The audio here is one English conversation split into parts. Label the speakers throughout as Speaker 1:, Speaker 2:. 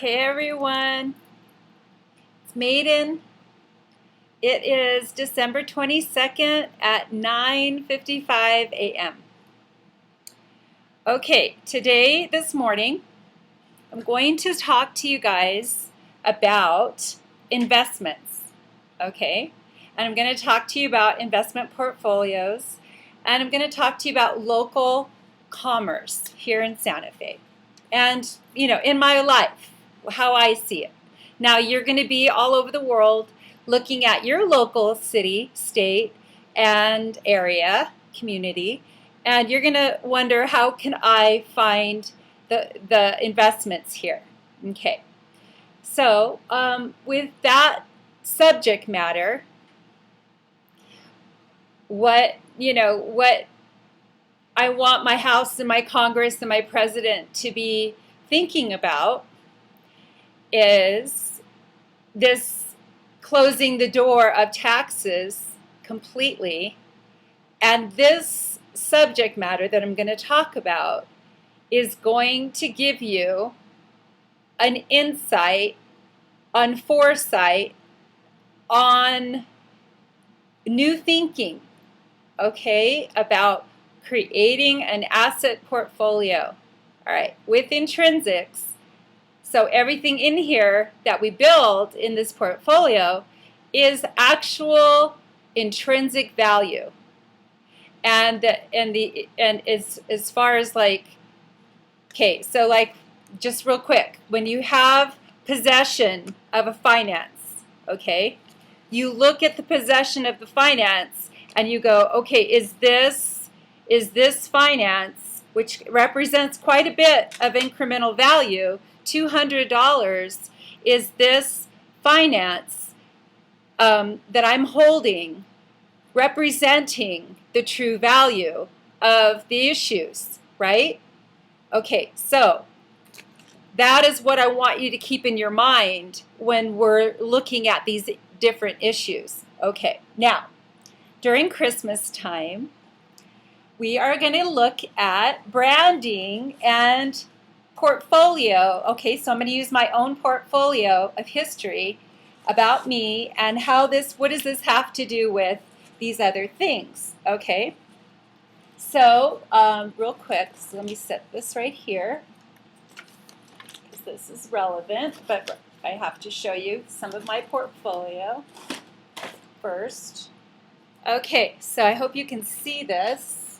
Speaker 1: Hey everyone, it's Maiden. It is December 22nd at 9:55 a.m. Okay, this morning, I'm going to talk to you guys about investments, okay? And I'm going to talk to you about investment portfolios, and I'm going to talk to you about local commerce here in Santa Fe. And, in my life, how I see it. Now, you're going to be all over the world looking at your local city, state, and area, community, and you're going to wonder, how can I find the investments here? Okay. So, with that subject matter, what I want my House and my Congress and my President to be thinking about is this closing the door of taxes completely. And this subject matter that I'm going to talk about is going to give you an insight, on foresight, on new thinking, okay, about creating an asset portfolio. All right, with intrinsics. So everything in here that we build in this portfolio is actual intrinsic value. And as far as just real quick, when you have possession of a finance, okay, you look at the possession of the finance and you go, okay, is this finance, which represents quite a bit of incremental value, $200, is this finance that I'm holding representing the true value of the issues, right? Okay, so that is what I want you to keep in your mind when we're looking at these different issues. Okay, now, during Christmas time, we are going to look at branding and portfolio. Okay, so I'm going to use my own portfolio of history about me and what does this have to do with these other things, okay? So, real quick, so let me set this right here, because this is relevant, but I have to show you some of my portfolio first. Okay, so I hope you can see this.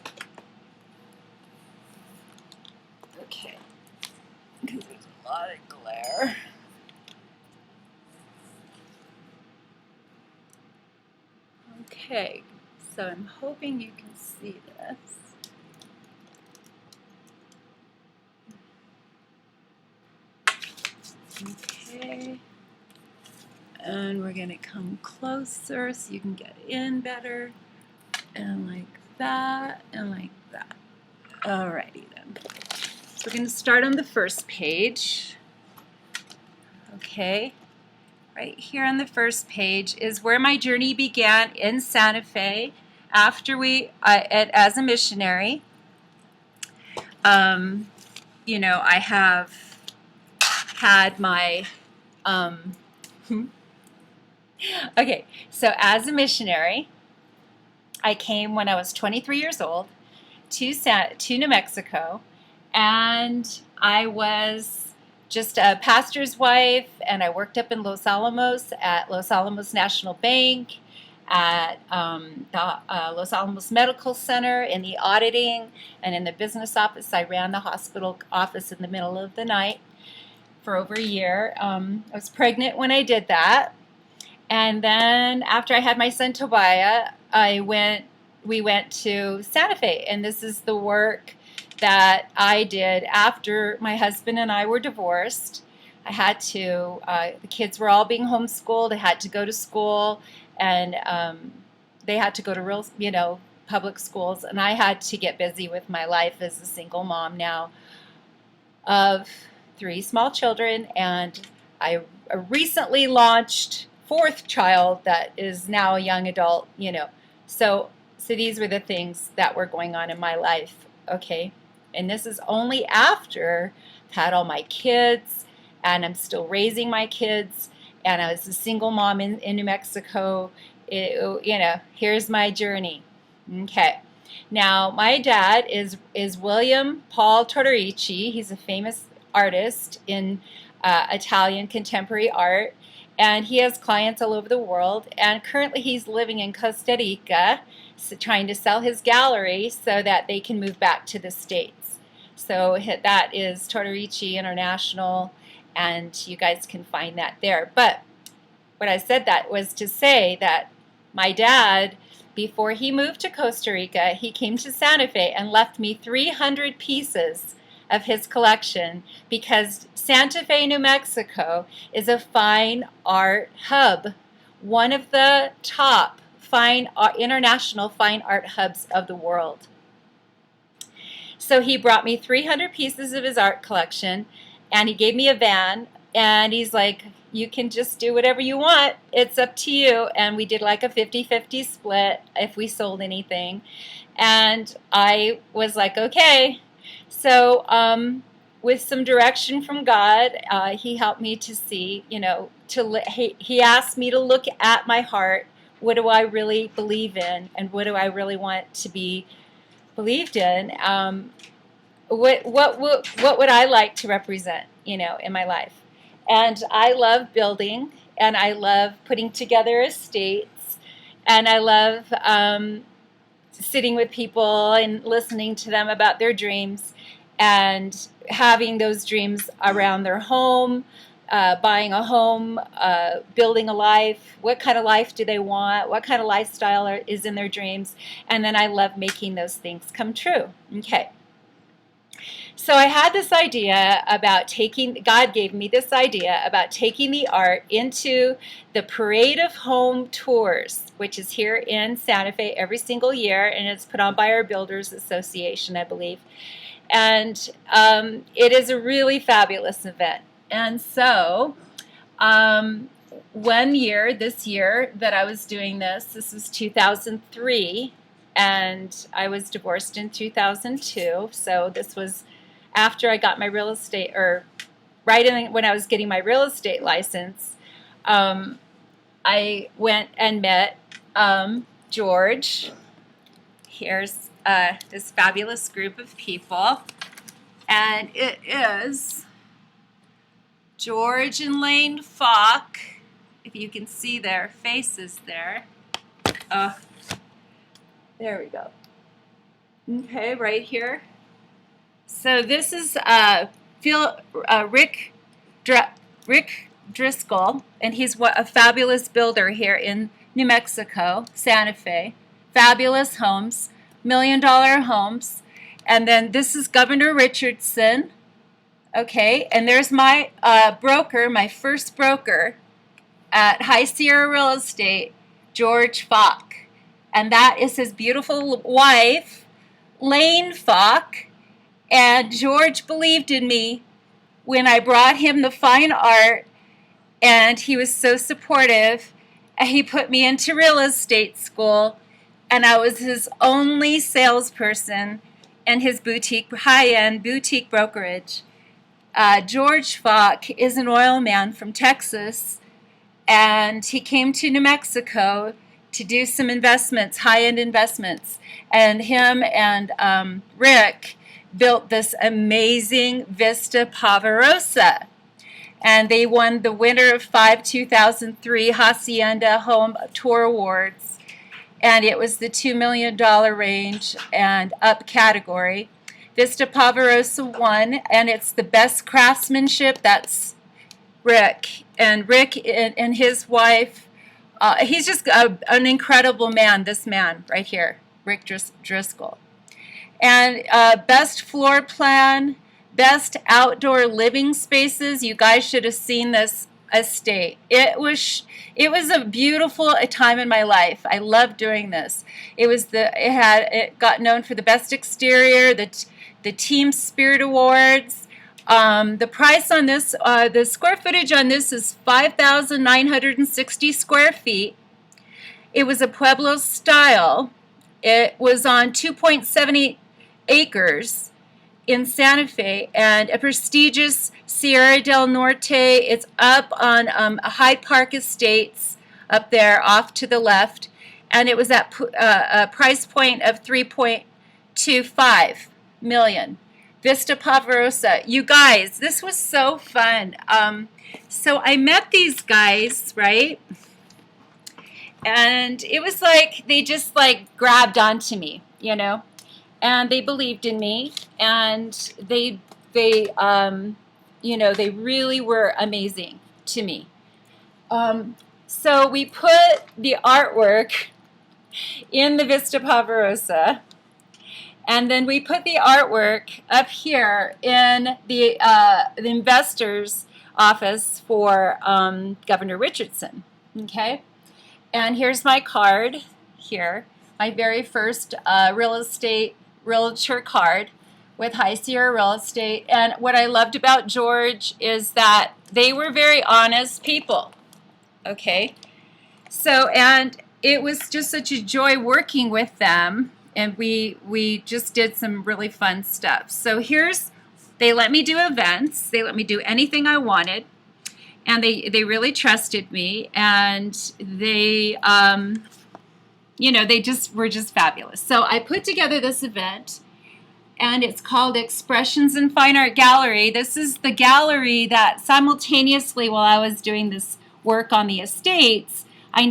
Speaker 1: Okay, because there's a lot of glare. Okay, so I'm hoping you can see this. Okay, and we're going to come closer so you can get in better, and like that, and like that. Alrighty then. So we're going to start on the first page. Okay, right here on the first page is where my journey began in Santa Fe after as a missionary. I have had my okay, so as a missionary, I came when I was 23 years old to New Mexico, and I was just a pastor's wife, and I worked up in Los Alamos at Los Alamos National Bank, at the Los Alamos Medical Center in the auditing, and in the business office. I ran the hospital office in the middle of the night for over a year. I was pregnant when I did that. And then after I had my son Tobiah, we went to Santa Fe. And this is the work that I did after my husband and I were divorced. I had to, the kids were all being homeschooled. They had to go to school, and they had to go to real, public schools. And I had to get busy with my life as a single mom now of 3 small children. And I recently launched fourth child that is now a young adult, So these were the things that were going on in my life, okay? And this is only after I've had all my kids and I'm still raising my kids, and I was a single mom in New Mexico. Here's my journey. Okay. Now, my dad is William Paul Tortorici. He's a famous artist in Italian contemporary art, and he has clients all over the world. And currently, he's living in Costa Rica, trying to sell his gallery so that they can move back to the States. So that is Tortorici International, and you guys can find that there. But what I said that was to say that my dad, before he moved to Costa Rica, he came to Santa Fe and left me 300 pieces of his collection, because Santa Fe, New Mexico is a fine art hub, one of the top international fine art hubs of the world. So he brought me 300 pieces of his art collection, and he gave me a van, and he's like, you can just do whatever you want. It's up to you. And we did like a 50-50 split if we sold anything. And I was like, okay. So with some direction from God, he helped me to see, he asked me to look at my heart. What do I really believe in? And what do I really want to be believed in? What would I like to represent, in my life? And I love building, and I love putting together estates, and I love sitting with people and listening to them about their dreams, and having those dreams around their home, buying a home, building a life. What kind of life do they want? What kind of lifestyle is in their dreams? And then I love making those things come true. Okay. So I had this idea about God gave me this idea about taking the art into the Parade of Home Tours, which is here in Santa Fe every single year, and it's put on by our Builders Association, I believe. And it is a really fabulous event. And so this year that I was doing this was 2003, and I was divorced in 2002, so this was after I got my real estate, or when I was getting my real estate license. I went and met George. Here's this fabulous group of people, and it is George and Lane Falk. If you can see their faces there. There we go. Okay, right here. So this is Rick Driscoll, and he's a fabulous builder here in New Mexico, Santa Fe. Fabulous homes, $1 million homes. And then this is Governor Richardson. Okay, and there's my broker, my first broker at High Sierra Real Estate, George Falk. And that is his beautiful wife, Lane Falk. And George believed in me when I brought him the fine art, and he was so supportive. He put me into real estate school, and I was his only salesperson in his high-end boutique brokerage. George Falk is an oil man from Texas, and he came to New Mexico to do some investments, high-end investments. And him and Rick built this amazing Vista Pavarosa. And they won the winner of 2003 Hacienda Home Tour Awards. And it was the $2 million range and up category. Vista Pavarosa won, and it's the best craftsmanship. That's Rick. And Rick and his wife, he's just an incredible man, this man right here, Rick Driscoll. And best floor plan, best outdoor living spaces. You guys should have seen this estate. It was a beautiful time in my life. I loved doing this. It got known for the best exterior, the Team Spirit Awards. The price on this, the square footage on this is 5,960 square feet. It was a Pueblo style. It was on 2.78 acres, in Santa Fe, and a prestigious Sierra del Norte. It's up on Hyde Park Estates up there off to the left, and it was at a price point of $3.25 million. Vista Pavarosa. You guys, this was so fun. So I met these guys, right? And it was like they just like grabbed onto me, you know, and they believed in me, and they you know, they really were amazing to me. So we put the artwork in the Vista Pavarosa, and then we put the artwork up here in the investor's office for Governor Richardson. Okay, and here's my card here, my very first realtor card with High Sierra Real Estate. And what I loved about George is that they were very honest people. Okay, so, and it was just such a joy working with them, and we just did some really fun stuff. So here's, they let me do events, they let me do anything I wanted, and they really trusted me, and they you know, they just were just fabulous. So I put together this event, and it's called Expressions in Fine Art Gallery. This is the gallery that simultaneously, while I was doing this work on the estates, I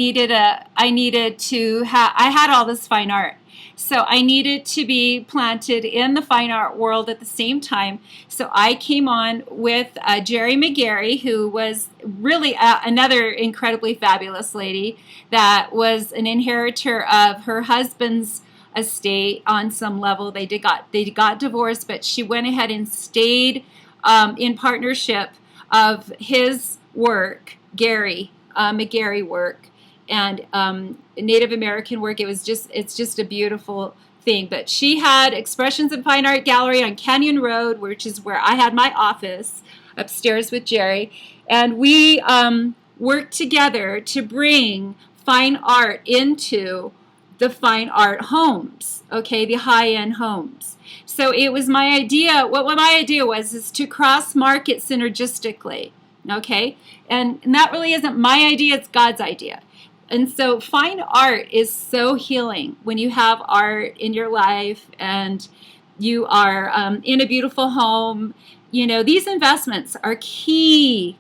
Speaker 1: had all this fine art. So I needed to be planted in the fine art world at the same time. So I came on with Jerry McGarry, who was really another incredibly fabulous lady that was an inheritor of her husband's estate on some level. They got divorced, but she went ahead and stayed in partnership of his work, Gary McGarry work, and Native American work. It's just a beautiful thing. But she had Expressions in Fine Art Gallery on Canyon Road, which is where I had my office upstairs with Jerry, and we worked together to bring fine art into the fine art homes, okay, the high-end homes. So it was my idea, what my idea was, is to cross-market synergistically, okay? And that really isn't my idea, it's God's idea. And so fine art is so healing when you have art in your life and you are in a beautiful home. You know, these investments are key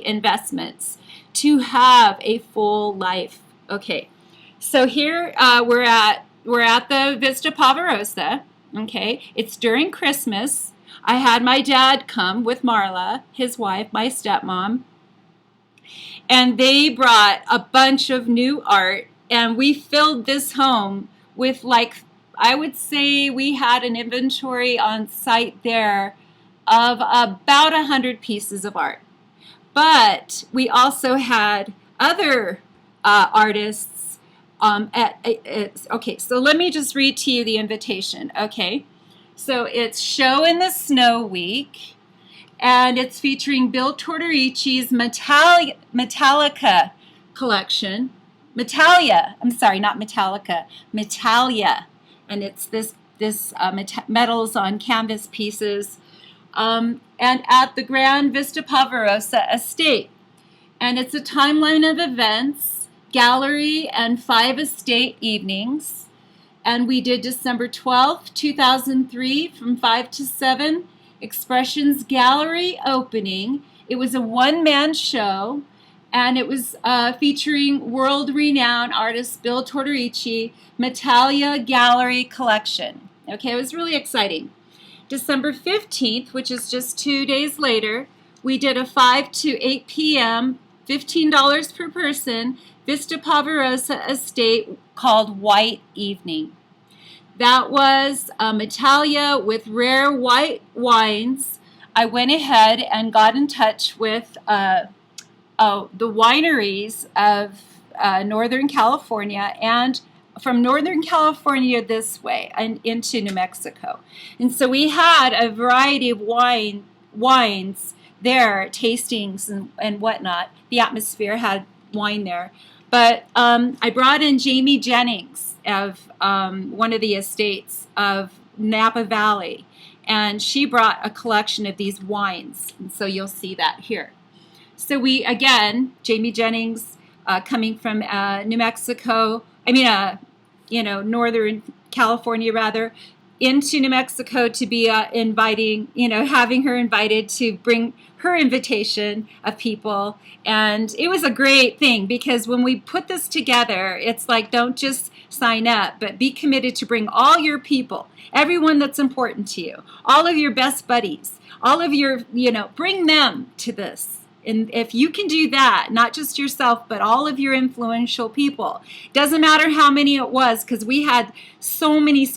Speaker 1: investments to have a full life. Okay, so here we're at the Vista Pavarosa. Okay, it's during Christmas. I had my dad come with Marla, his wife, my stepmom, and they brought a bunch of new art, and we filled this home with, like, I would say we had an inventory on site there of about 100 pieces of art. But we also had other artists okay, so let me just read to you the invitation. Okay, so it's Show in the Snow Week, and it's featuring Bill Tortorici's Metallica collection. Metalia, I'm sorry, not Metallica, Metalia, and it's this metals on canvas pieces, and at the Grand Vista Pavarosa Estate. And it's a timeline of events, gallery, and 5 estate evenings. And we did December 12th, 2003 from 5 to 7, Expressions Gallery opening. It was a one-man show, and it was featuring world-renowned artist Bill Tortorici, Metalia Gallery Collection. Okay, it was really exciting. December 15th, which is just 2 days later, we did a 5 to 8 p.m., $15 per person, Vista Pavarosa Estate called White Evening. That was Metalia with rare white wines. I went ahead and got in touch with the wineries of Northern California, and from Northern California this way and into New Mexico. And so we had a variety of wines there, tastings and whatnot. The atmosphere had wine there. But I brought in Jamie Jennings of one of the estates of Napa Valley. and she brought a collection of these wines. And so you'll see that here. So we, again, Jamie Jennings, coming from New Mexico, Northern California rather, into New Mexico to be having her invited to bring her invitation of people. And it was a great thing, because when we put this together, it's like, don't just sign up, but be committed to bring all your people, everyone that's important to you, all of your best buddies, all of your, bring them to this. And if you can do that, not just yourself, but all of your influential people, doesn't matter how many it was, because we had so many,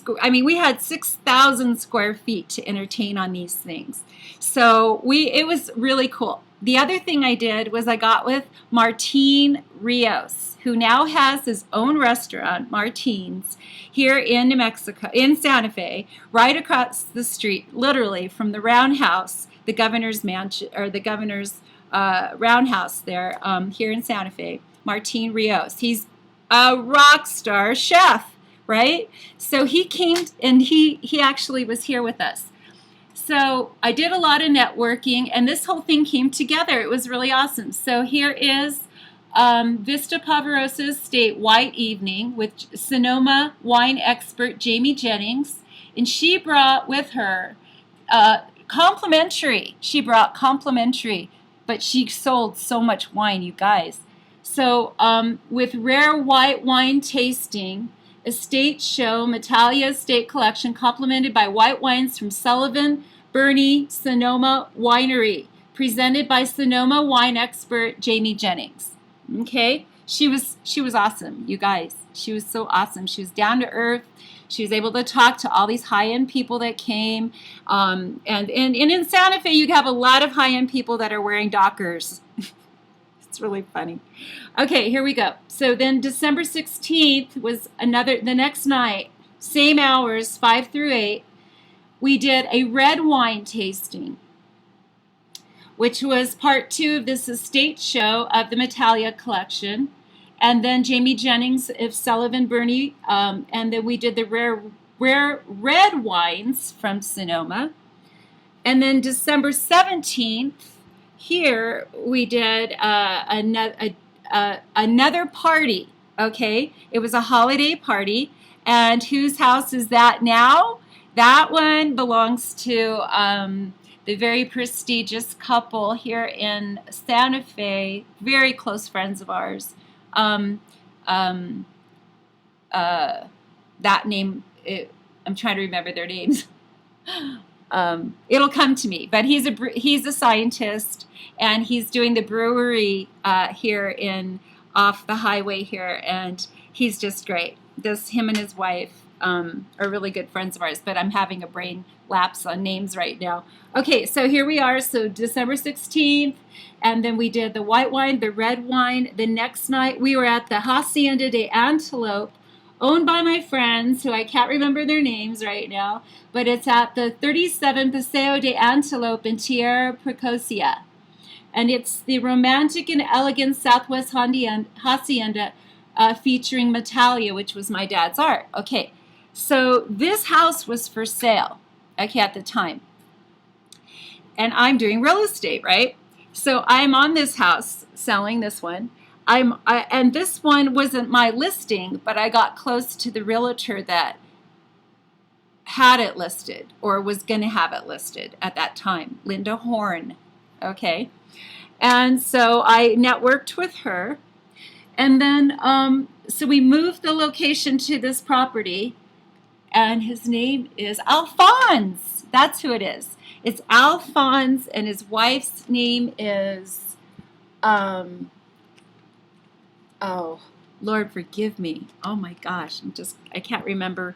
Speaker 1: we had 6,000 square feet to entertain on these things. So it was really cool. The other thing I did was I got with Martin Rios, who now has his own restaurant, Martin's, here in New Mexico, in Santa Fe, right across the street, literally from the Roundhouse, the governor's mansion, or the governor's roundhouse there, here in Santa Fe. Martin Rios. He's a rock star chef, right? So he came, and he actually was here with us. So I did a lot of networking, and this whole thing came together. It was really awesome. So here is Vista Pavarosa Estate White Evening with Sonoma wine expert Jamie Jennings, and she brought with her complimentary. She brought complimentary, but she sold so much wine, you guys. So with rare white wine tasting, estate show, Metalia Estate Collection, complemented by white wines from Sullivan Bernie Sonoma Winery, presented by Sonoma wine expert Jamie Jennings. Okay, she was awesome, you guys. She was so awesome. She was down to earth. She was able to talk to all these high-end people that came. And in Santa Fe, you have a lot of high-end people that are wearing Dockers. It's really funny. Okay, here we go. So then December 16th was the next night, same hours, 5 through 8. We did a red wine tasting, which was part 2 of this estate show of the Metalia collection. And then Jamie Jennings of Sullivan Bernie, and then we did the rare red wines from Sonoma. And then December 17th, here we did another party. Okay, it was a holiday party, and whose house is that now? That one belongs to the very prestigious couple here in Santa Fe, very close friends of ours. That name, I'm trying to remember their names. It'll come to me, but he's a scientist, and he's doing the brewery here off the highway here, and he's just great. Him and his wife are really good friends of ours, but I'm having a brain lapse on names right now. Okay, so here we are. So December 16th, and then we did the white wine, the red wine. The next night we were at the Hacienda de Antelope, owned by my friends, who I can't remember their names right now, but it's at the 37 Paseo de Antelope in Tierra Precocia. And it's the romantic and elegant Southwest Hacienda featuring Metalia, which was my dad's art. Okay, so this house was for sale, okay, at the time. And I'm doing real estate, right? So I'm on this house, selling this one. And this one wasn't my listing, but I got close to the realtor that had it listed, or was going to have it listed at that time, Linda Horn. Okay. And so I networked with her. And then, so we moved the location to this property, and his name is Alphonse. That's who it is. It's Alphonse, and his wife's name is, oh, Lord, forgive me. Oh my gosh, I can't remember.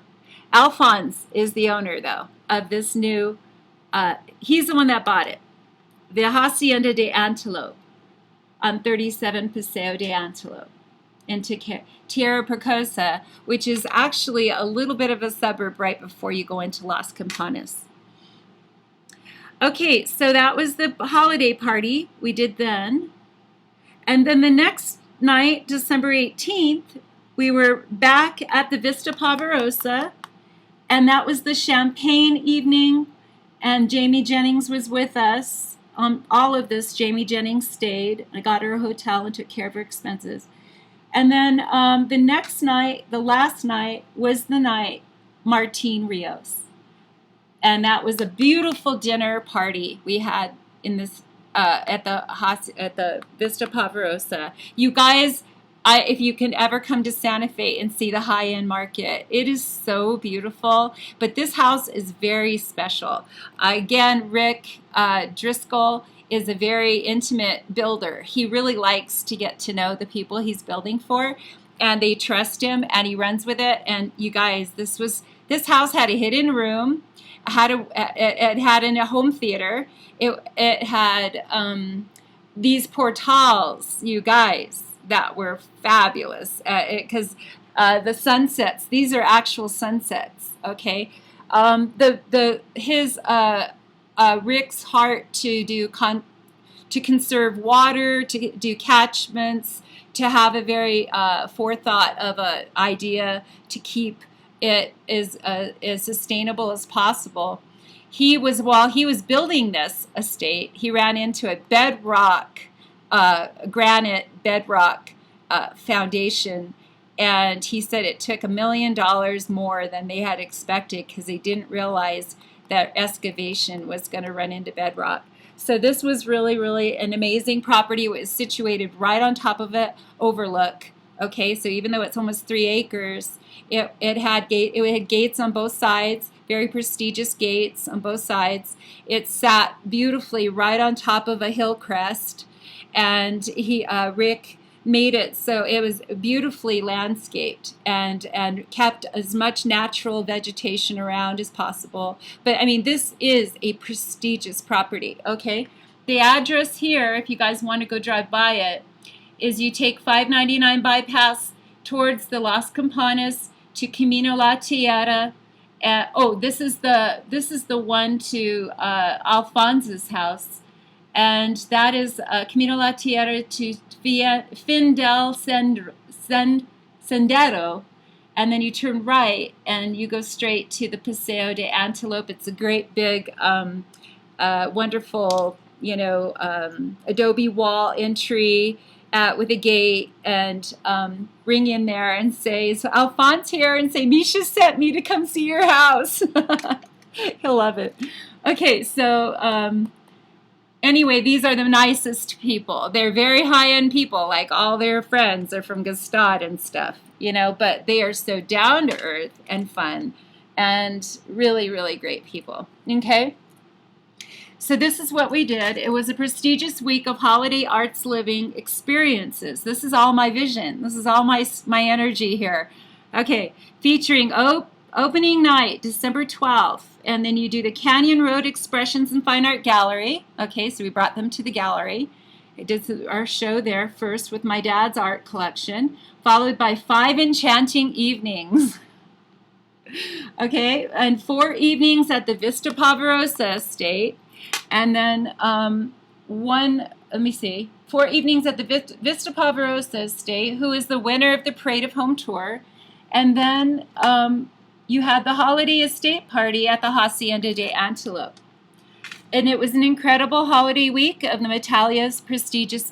Speaker 1: Alphonse is the owner, though, of this new, he's the one that bought it. The Hacienda de Antelope on 37 Paseo de Antelope into Tierra Precocia, which is actually a little bit of a suburb right before you go into Las Campanas. Okay, so that was the holiday party we did then. And then the next night, December 18th, we were back at the Vista Pavarosa, and that was the champagne evening And Jamie Jennings was with us. All of this, Jamie Jennings stayed. I got her a hotel and took care of her expenses. And then the next night, the last night, was the night Martin Rios. And that was a beautiful dinner party we had in this at the Vista Pavarosa. You guys, if you can ever come to Santa Fe and see the high-end market, it is so beautiful. But this house is very special. Again, Rick Driscoll is a very intimate builder. He really likes to get to know the people he's building for, and they trust him, and he runs with it. And you guys, this house had a hidden room. It had in a home theater. It had these portals, you guys, that were fabulous because the sunsets. These are actual sunsets. Okay, Rick's heart to conserve water, to do catchments, to have a very forethought of an idea to keep it is as sustainable as possible. While he was building this estate, he ran into a granite bedrock foundation, and he said it took $1 million more than they had expected because they didn't realize that excavation was going to run into bedrock. So this was really, really an amazing property. It was situated right on top of it, overlook. Okay, so even though it's almost 3 acres, it had gates on both sides, very prestigious gates on both sides. It sat beautifully right on top of a hill crest, and Rick made it so it was beautifully landscaped and kept as much natural vegetation around as possible. But I mean, this is a prestigious property. Okay, the address here, if you guys want to go drive by it, is you take 599 bypass towards the Las Campanas to Camino La Tierra. This is the one to Alfonso's house, and that is Camino La Tierra to Fin del Sendero, and then you turn right and you go straight to the Paseo de Antelope. It's a great big, wonderful, adobe wall entry. With a gate, and ring in there and say, so Alphonse here, and say, Misha sent me to come see your house. He'll love it. Okay, so anyway, these are the nicest people. They're very high-end people, like all their friends are from Gstaad and stuff, but they are so down to earth and fun and really, really great people. Okay? So this is what we did. It was a prestigious week of holiday arts living experiences. This is all my vision. This is all my energy here. Okay, featuring opening night, December 12th. And then you do the Canyon Road Expressions and Fine Art Gallery. Okay, so we brought them to the gallery. I did our show there first with my dad's art collection, followed by 5 enchanting evenings. Okay, and 4 evenings at the Vista Pavarosa estate. And then 4 evenings at the Vista Pavarosa estate, who is the winner of the Parade of Home tour. And then you had the holiday estate party at the Hacienda de Antelope. And it was an incredible holiday week of the Metalia's prestigious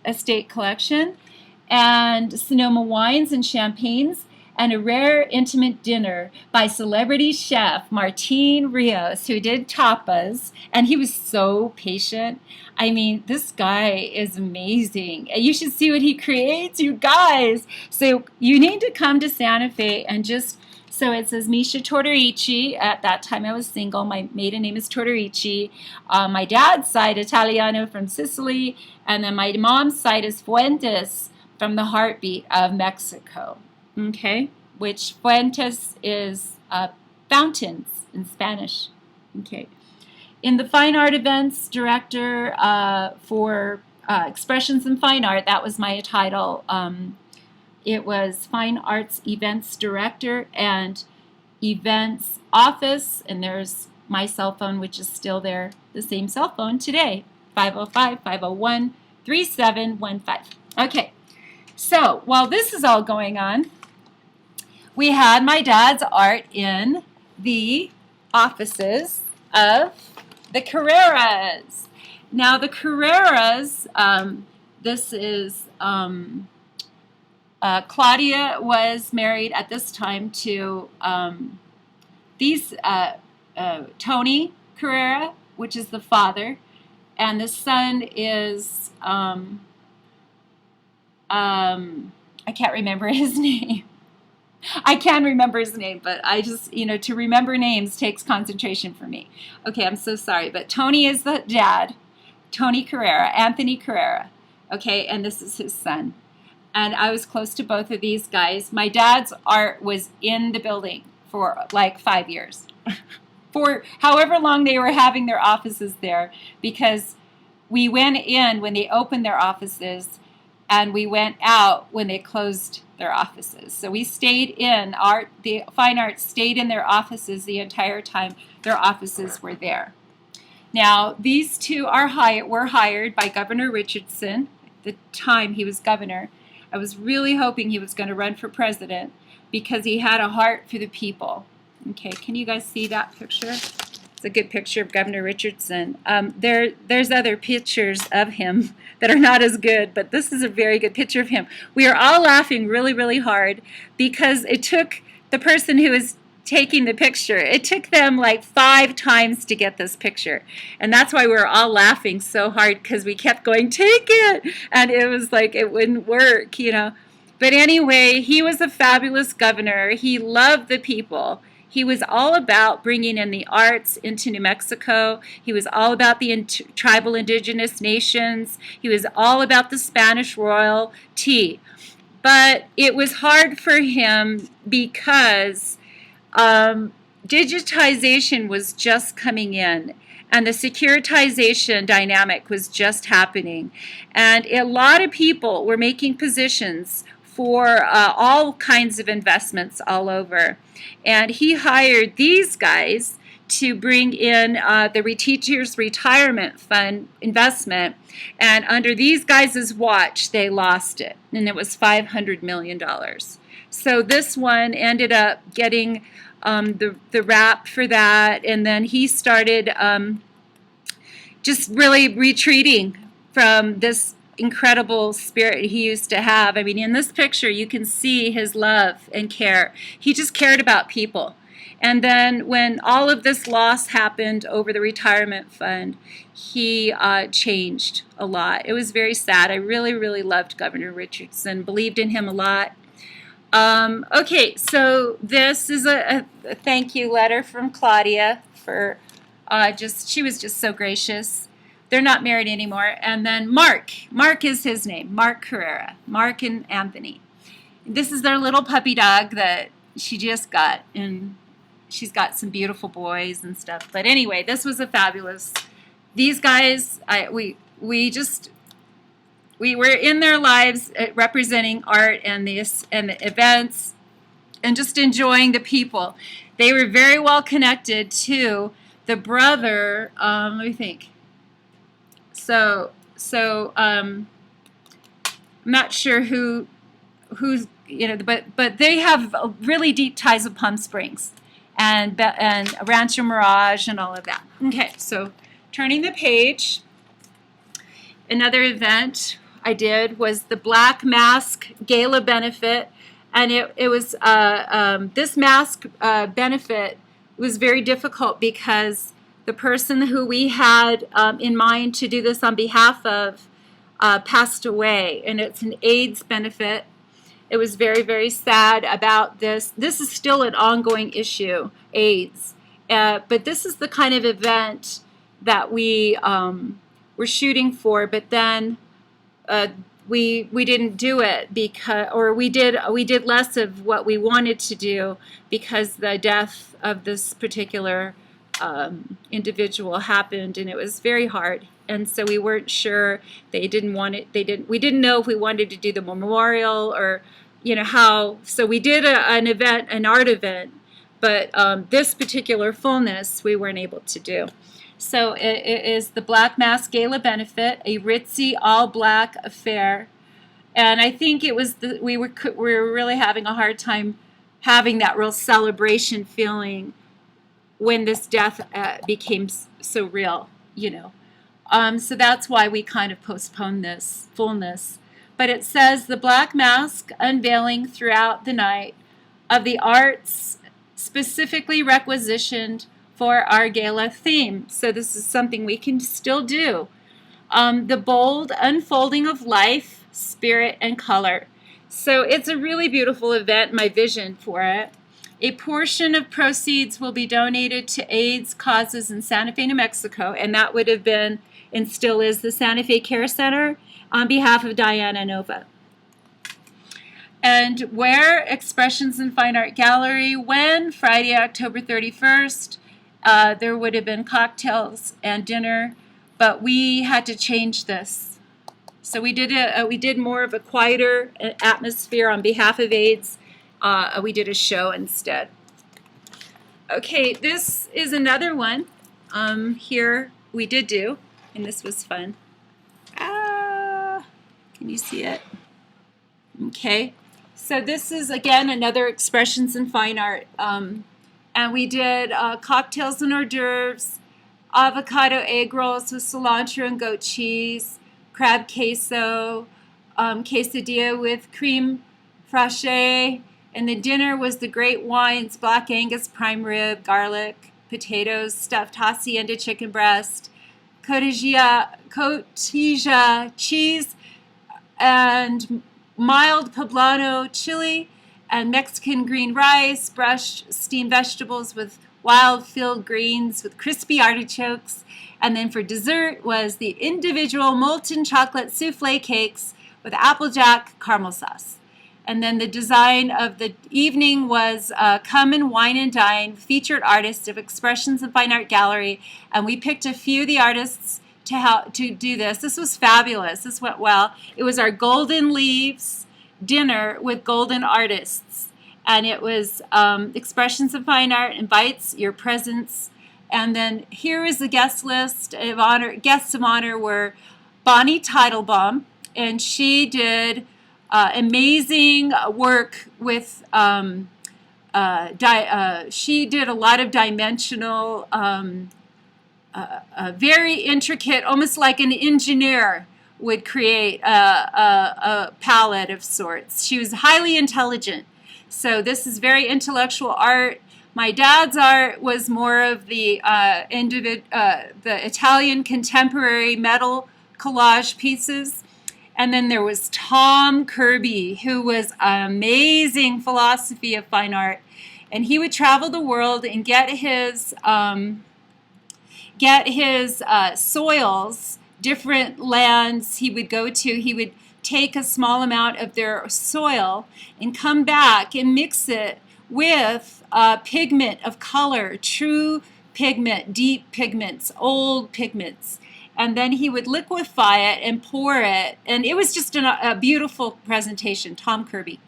Speaker 1: estate collection, and Sonoma wines and champagnes, and a rare intimate dinner by celebrity chef Martin Rios, who did tapas, and he was so patient. I mean, this guy is amazing. You should see what he creates, you guys. So you need to come to Santa Fe and so it says Misha Tortorici. At that time I was single. My maiden name is Tortorici. My dad's side, Italiano from Sicily, and then my mom's side is Fuentes from the heartbeat of Mexico. Okay, which Fuentes is fountains in Spanish. Okay, in the fine art events director for Expressions in Fine Art, that was my title. It was Fine Arts Events Director and Events Office, and there's my cell phone, which is still there, the same cell phone today, 505-501-3715. Okay, so while this is all going on, we had my dad's art in the offices of The Carreras. Now the Carreras, this is Claudia was married at this time to Tony Carrera, which is the father, and the son is I can't remember his name. I can remember his name, but I just, to remember names takes concentration for me. Okay, I'm so sorry, but Tony is the dad, Tony Carrera, Anthony Carrera. Okay, and this is his son. And I was close to both of these guys. My dad's art was in the building for like 5 years. For however long they were having their offices there, because we went in when they opened their offices and we went out when they closed their offices. So we stayed in the fine arts stayed in their offices the entire time their offices were there. Now these two were hired by Governor Richardson at the time he was governor. I was really hoping he was going to run for president because he had a heart for the people. Okay, can you guys see that picture? It's a good picture of Governor Richardson. There's other pictures of him that are not as good, but this is a very good picture of him. We are all laughing really, really hard because it took the person who was taking the picture, it took them like 5 times to get this picture. And that's why we were all laughing so hard, because we kept going, take it! And it was like it wouldn't work, But anyway, he was a fabulous governor. He loved the people. He was all about bringing in the arts into New Mexico. He was all about the tribal indigenous nations. He was all about the Spanish royalty. But it was hard for him because digitization was just coming in, and the securitization dynamic was just happening. And a lot of people were making positions for all kinds of investments all over. And he hired these guys to bring in the Teachers Retirement Fund investment. And under these guys' watch, they lost it. And it was $500 million. So this one ended up getting the rap for that. And then he started just really retreating from this incredible spirit he used to have. I mean, in this picture, you can see his love and care. He just cared about people. And then when all of this loss happened over the retirement fund, he changed a lot. It was very sad. I really, really loved Governor Richardson, believed in him a lot. Okay, so this is a thank you letter from Claudia for she was just so gracious. They're not married anymore. And then Mark is his name, Mark Carrera, Mark and Anthony. This is their little puppy dog that she just got, and she's got some beautiful boys and stuff. But anyway, this was a fabulous, these guys, we were in their lives representing art and the events and just enjoying the people. They were very well connected to the brother, let me think. So I'm not sure who's, but they have really deep ties with Palm Springs and Rancho Mirage and all of that. Okay, so turning the page, another event I did was the Black Mask Gala Benefit, and it was this mask benefit was very difficult because the person who we had in mind to do this on behalf of passed away, and it's an AIDS benefit. It was very, very sad about this. This is still an ongoing issue, AIDS. But this is the kind of event that we were shooting for, but then we didn't do it we did less of what we wanted to do because the death of this particular individual happened, and it was very hard. And so we weren't sure. We didn't know if we wanted to do the memorial or how. So we did an art event, but this particular fullness we weren't able to do. So it is the Black Mask Gala Benefit, a ritzy all-black affair, and I think it was we were really having a hard time having that real celebration feeling when this death became so real, you know. So that's why we kind of postponed this fullness. But it says the black mask unveiling throughout the night of the arts specifically requisitioned for our gala theme. So this is something we can still do. The bold unfolding of life, spirit, and color. So it's a really beautiful event, my vision for it. A portion of proceeds will be donated to AIDS causes in Santa Fe, New Mexico, and that would have been and still is the Santa Fe Care Center on behalf of Diana Nova. And where? Expressions in Fine Art Gallery. When? Friday, October 31st. There would have been cocktails and dinner, but we had to change this. So we did more of a quieter atmosphere on behalf of AIDS. We did a show instead. Okay, this is another one. Here we did do, and this was fun. Can you see it? Okay, so this is again another Expressions in Fine Art, and we did cocktails and hors d'oeuvres, avocado egg rolls with cilantro and goat cheese, crab queso, quesadilla with cream fraiche, and the dinner was the great wines, black Angus prime rib, garlic, potatoes, stuffed hacienda chicken breast, cotija cheese, and mild poblano chili, and Mexican green rice, brushed steamed vegetables with wild field greens with crispy artichokes. And then for dessert was the individual molten chocolate souffle cakes with Applejack caramel sauce. And then the design of the evening was Come and Wine and Dine, featured artists of Expressions in Fine Art Gallery. And we picked a few of the artists to do this. This was fabulous. This went well. It was our Golden Leaves dinner with golden artists. And it was Expressions of Fine Art invites your presence. And then here is the guest list of honor. Guests of honor were Bonnie Teitelbaum, and she did amazing work with, she did a lot of dimensional, very intricate, almost like an engineer would create a palette of sorts. She was highly intelligent. So this is very intellectual art. My dad's art was more of the Italian contemporary metal collage pieces. And then there was Tom Kirby, who was amazing philosophy of fine art. And he would travel the world and get his soils, different lands he would go to. He would take a small amount of their soil and come back and mix it with pigment of color, true pigment, deep pigments, old pigments. And then he would liquefy it and pour it. And it was just a beautiful presentation, Tom Kirby.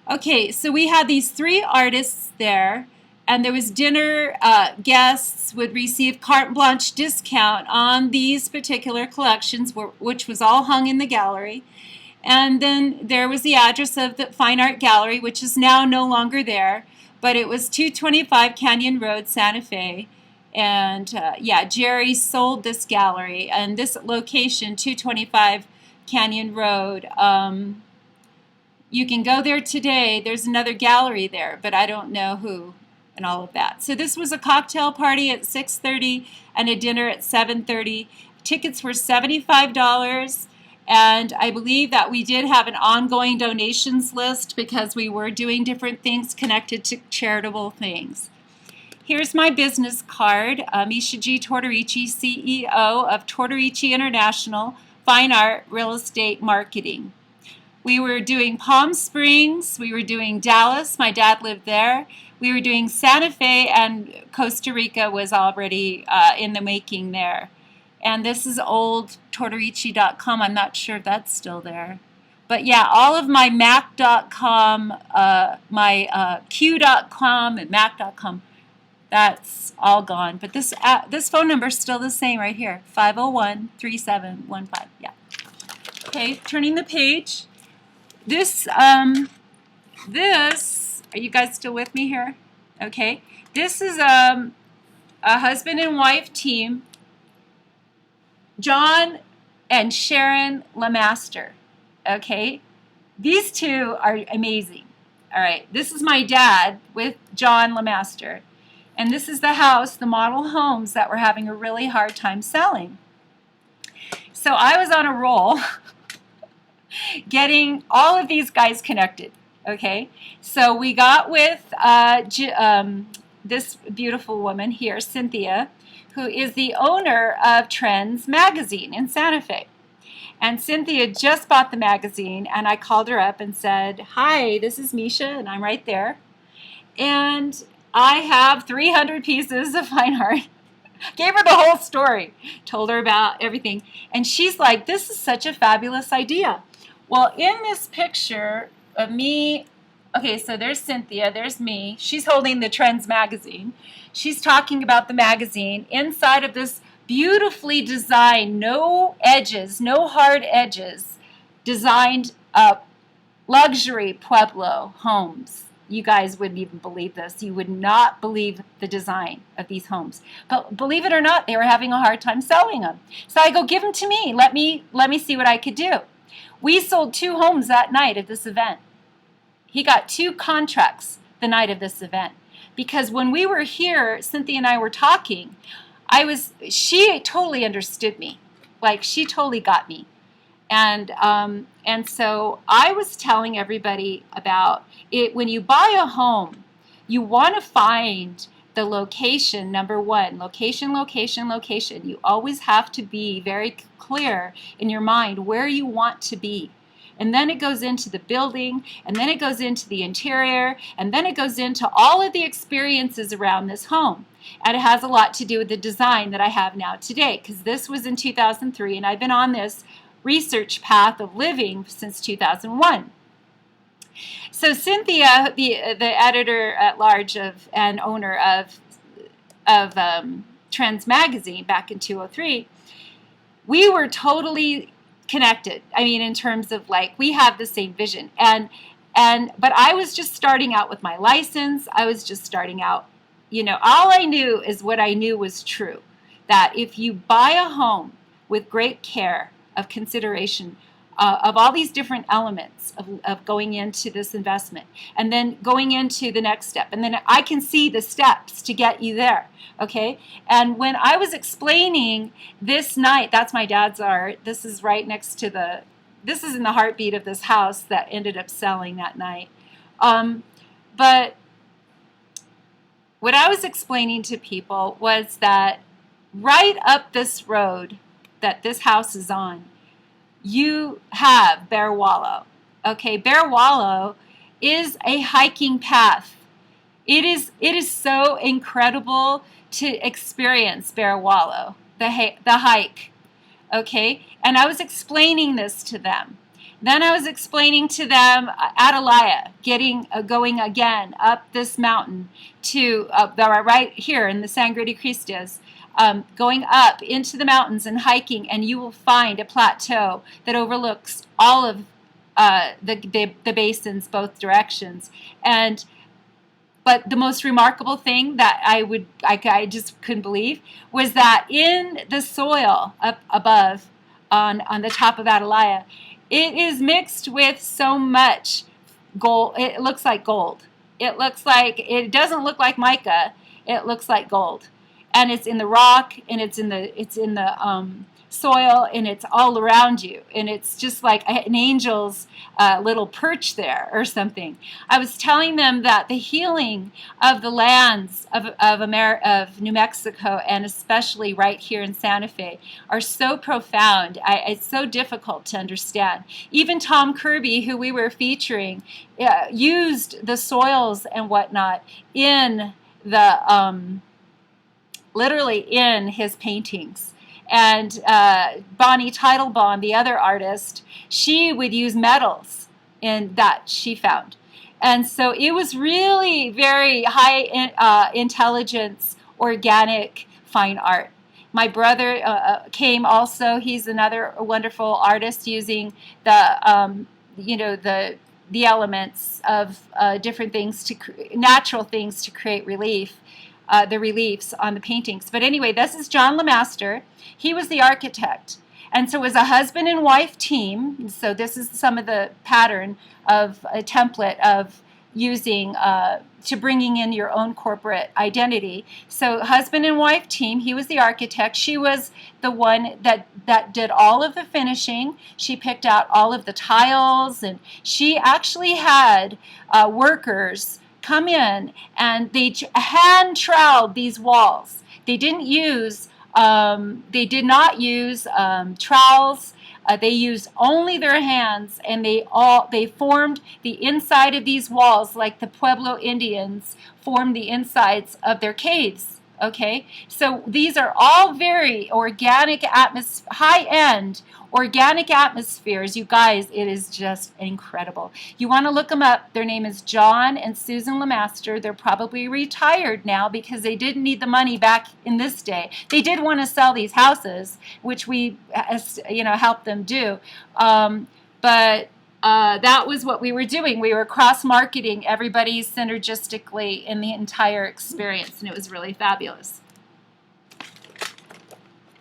Speaker 1: Okay, so we had these three artists there. And there was dinner. Guests would receive carte blanche discount on these particular collections, which was all hung in the gallery. And then there was the address of the Fine Art Gallery, which is now no longer there, but it was 225 Canyon Road, Santa Fe. And yeah, Jerry sold this gallery. And this location, 225 Canyon Road, you can go there today. There's another gallery there, but I don't know who and all of that. So this was a cocktail party at 6:30 and a dinner at 7:30. Tickets were $75. And I believe that we did have an ongoing donations list because we were doing different things connected to charitable things. Here's my business card. Misha G. Tortorici, CEO of Tortorici International Fine Art Real Estate Marketing. We were doing Palm Springs. We were doing Dallas. My dad lived there. We were doing Santa Fe, and Costa Rica was already in the making there. And this is old Tortorici.com. I'm not sure if that's still there. But yeah, all of my Mac.com, my Q.com and Mac.com, that's all gone. But this phone number is still the same right here, 501-3715. Yeah. Okay, turning the page. This, are you guys still with me here? Okay. This is a husband and wife team, John and Sharon Lemaster. Okay, these two are amazing. All right, this is my dad with John Lemaster, and this is the house, the model homes that we're having a really hard time selling. So I was on a roll getting all of these guys connected. Okay, so we got with this beautiful woman here, Cynthia, who is the owner of Trends magazine in Santa Fe. And Cynthia just bought the magazine, and I called her up and said, hi, this is Misha, and I'm right there. And I have 300 pieces of fine art. Gave her the whole story, told her about everything. And she's like, this is such a fabulous idea. Well, in this picture of me, okay, so there's Cynthia, there's me. She's holding the Trends magazine. She's talking about the magazine inside of this beautifully designed, no edges, no hard edges, designed luxury Pueblo homes. You guys wouldn't even believe this. You would not believe the design of these homes. But believe it or not, they were having a hard time selling them. So I go, give them to me. Let me see what I could do. We sold 2 homes that night at this event. He got 2 contracts the night of this event. Because when we were here, Cynthia and I were talking, she totally understood me. Like, she totally got me. And so I was telling everybody about it. When you buy a home, you want to find the location, number one. Location, location, location. You always have to be very clear in your mind where you want to be. And then it goes into the building, and then it goes into the interior, and then it goes into all of the experiences around this home. And it has a lot to do with the design that I have now today, because this was in 2003, and I've been on this research path of living since 2001. So Cynthia, the editor at large and owner of Trends magazine back in 2003, we were totally connected. I mean, in terms of like, we have the same vision. But I was just starting out with my license. I was just starting out, all I knew is what I knew was true. That if you buy a home with great care, of consideration, of all these different elements of going into this investment, and then going into the next step, and then I can see the steps to get you there. Okay, and when I was explaining this night, that's my dad's art. This is right next to this is in the heartbeat of this house that ended up selling that night. But what I was explaining to people was that right up this road that this house is on, you have Bear Wallow. Okay, Bear Wallow is a hiking path. It is so incredible to experience Bear Wallow, the hike. Okay, and I was explaining this to them. Then I was explaining to them Atalaya, going again up this mountain to right here in the Sangre de Cristos, going up into the mountains and hiking, and you will find a plateau that overlooks all of the basins, both directions. But the most remarkable thing that I just couldn't believe was that in the soil up above on the top of Atalaya, it is mixed with so much gold. It looks like gold. It doesn't look like mica. It looks like gold. And it's in the rock, and it's in the soil, and it's all around you, and it's just like an angel's little perch there or something. I was telling them that the healing of the lands of New Mexico, and especially right here in Santa Fe, are so profound. It's so difficult to understand. Even Tom Kirby, who we were featuring, used the soils and whatnot in the literally in his paintings. And Bonnie Teitelbaum, the other artist, she would use metals in that she found. And so it was really very high intelligence, organic, fine art. My brother came also. He's another wonderful artist using the elements of different things, natural things to create relief. the reliefs on the paintings. But anyway, this is John Lemaster. He was the architect. And so it was a husband and wife team. So this is some of the pattern of a template of using to bringing in your own corporate identity. So husband and wife team, he was the architect. She was the one that did all of the finishing. She picked out all of the tiles, and she actually had workers come in and they hand troweled these walls. They didn't use they did not use trowels. They used only their hands, and they formed the inside of these walls like the Pueblo Indians formed the insides of their caves. Okay, so these are all very organic high-end organic atmospheres. You guys, it is just incredible. You want to look them up. Their name is John and Susan Lemaster. They're probably retired now because they didn't need the money back in this day. They did want to sell these houses, which we, helped them do. But that was what we were doing. We were cross-marketing everybody synergistically in the entire experience, and it was really fabulous.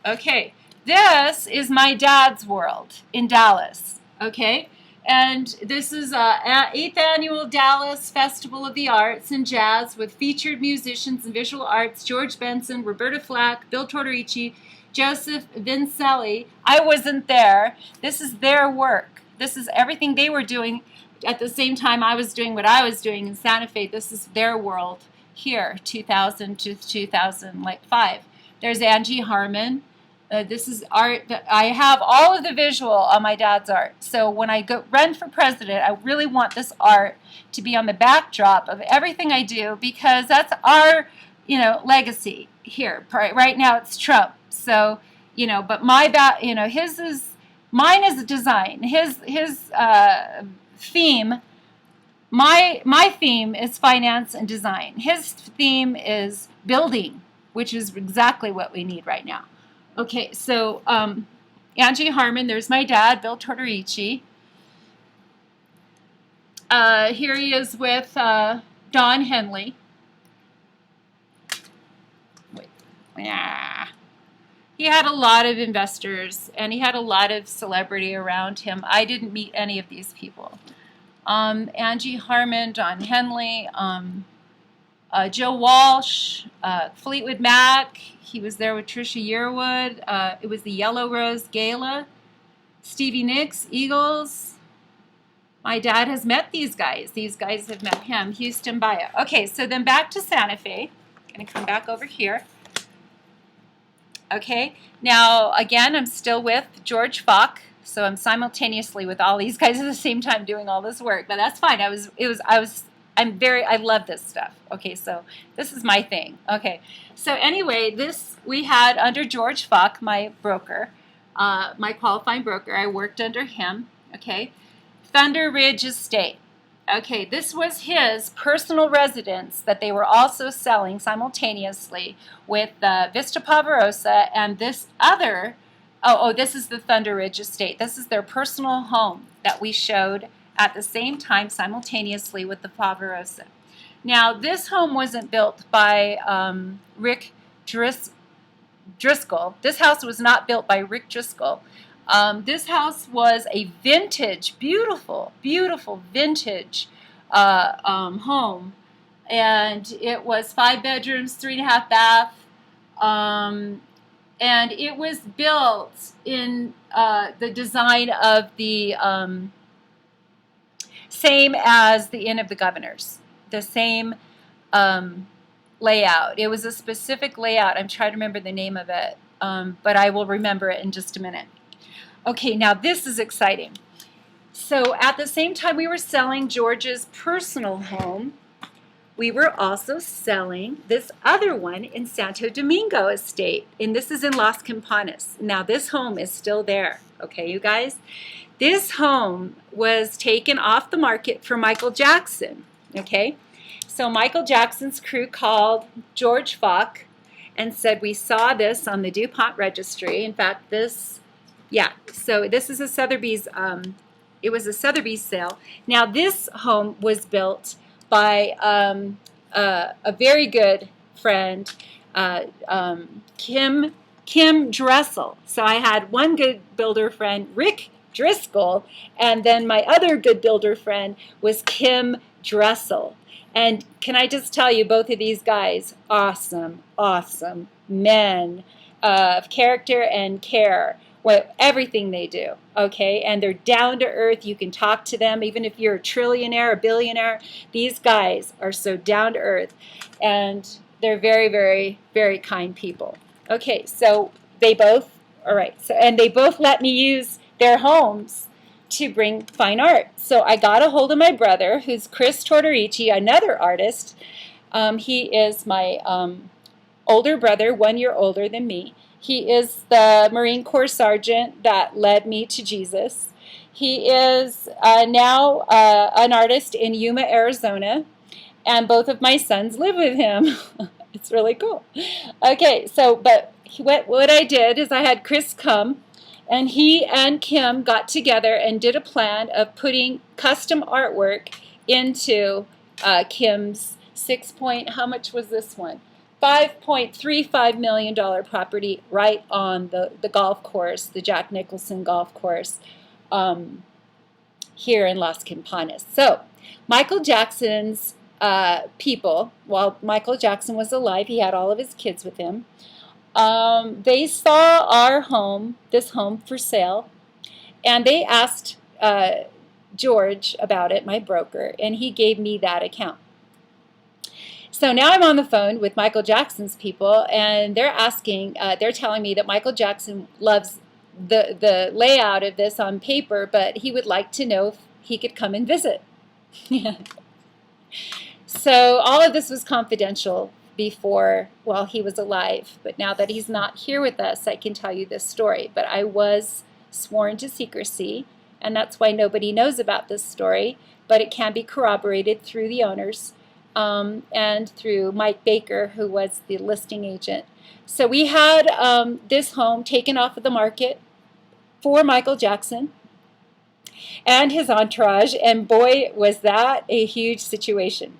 Speaker 1: Okay, this is my dad's world in Dallas, okay? And this is an 8th Annual Dallas Festival of the Arts and Jazz with featured musicians in visual arts, George Benson, Roberta Flack, Bill Tortorici, Joseph Vincelli. I wasn't there. This is their work. This is everything they were doing at the same time I was doing what I was doing in Santa Fe. This is their world here, 2000 to 2005. There's Angie Harmon. This is art that I have all of the visual on my dad's art. So when I run for president, I really want this art to be on the backdrop of everything I do, because that's our, legacy here. Right now it's Trump. So, but mine is design. His theme, my theme is finance and design. His theme is building, which is exactly what we need right now. Okay, so Angie Harmon, there's my dad, Bill Tortorici. Here he is with Don Henley. Wait. Yeah. He had a lot of investors, and he had a lot of celebrity around him. I didn't meet any of these people. Angie Harmon, Don Henley, Joe Walsh, Fleetwood Mac. He was there with Trisha Yearwood. It was the Yellow Rose Gala. Stevie Nicks, Eagles. My dad has met these guys. These guys have met him. Houston Baya. Okay, so then back to Santa Fe. I'm going to come back over here. Okay, now again, I'm still with George Falk, so I'm simultaneously with all these guys at the same time doing all this work, but that's fine. I love this stuff. Okay, so this is my thing. Okay, so anyway, this we had under George Falk, my broker, my qualifying broker. I worked under him. Okay, Thunder Ridge Estate. Okay, this was his personal residence that they were also selling simultaneously with Vista Pavarosa and this other, this is the Thunder Ridge Estate. This is their personal home that we showed at the same time simultaneously with the Pavarosa. Now, this home wasn't built by Rick Driscoll. This house was not built by Rick Driscoll. This house was a vintage, beautiful, beautiful vintage home, and it was 5 bedrooms, 3.5 bath, and it was built in the design of the same as the Inn of the Governors, the same layout. It was a specific layout. I'm trying to remember the name of it, but I will remember it in just a minute. Okay, now this is exciting. So at the same time we were selling George's personal home, we were also selling this other one in Santo Domingo Estate, and this is in Las Campanas. Now this home is still there, okay, you guys? This home was taken off the market for Michael Jackson, okay? So Michael Jackson's crew called George Falk and said, we saw this on the DuPont registry. In fact, so this is a Sotheby's, it was a Sotheby's sale. Now this home was built by a very good friend, Kim Dressel. So I had one good builder friend, Rick Driscoll, and then my other good builder friend was Kim Dressel. And can I just tell you, both of these guys, awesome, awesome men of character and care. Everything they do, okay? And they're down to earth. You can talk to them, even if you're a trillionaire, a billionaire. These guys are so down to earth, and they're very, very, very kind people. Okay, so they both, all right, so, and they both let me use their homes to bring fine art. So I got a hold of my brother, who's Chris Tortorici, another artist. He is my older brother, 1 year older than me. He is the Marine Corps sergeant that led me to Jesus. He is now an artist in Yuma, Arizona, and both of my sons live with him. It's really cool. Okay, so, but what I did is I had Chris come, and he and Kim got together and did a plan of putting custom artwork into Kim's how much was this one? $5.35 million property right on the golf course, the Jack Nicholson golf course here in Las Campanas. So Michael Jackson's people, while Michael Jackson was alive, he had all of his kids with him. They saw our home, this home for sale, and they asked George about it, my broker, and he gave me that account. So now I'm on the phone with Michael Jackson's people, and they're asking, they're telling me that Michael Jackson loves the layout of this on paper, but he would like to know if he could come and visit. So all of this was confidential before, while he was alive, but now that he's not here with us, I can tell you this story. But I was sworn to secrecy, and that's why nobody knows about this story, but it can be corroborated through the owners and through Mike Baker, who was the listing agent. So we had this home taken off of the market for Michael Jackson and his entourage, and boy, was that a huge situation.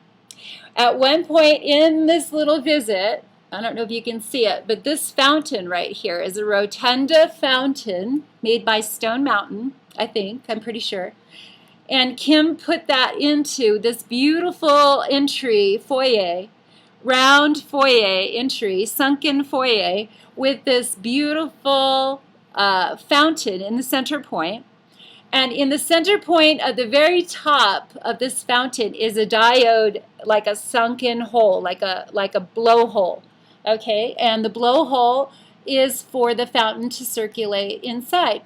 Speaker 1: At one point in this little visit, I don't know if you can see it, but this fountain right here is a rotunda fountain made by Stone Mountain, I think, I'm pretty sure. And Kim put that into this beautiful entry foyer, round foyer entry, sunken foyer, with this beautiful fountain in the center point. And in the center point of the very top of this fountain is a diode, like a sunken hole, like a blowhole. Okay, and the blowhole is for the fountain to circulate inside.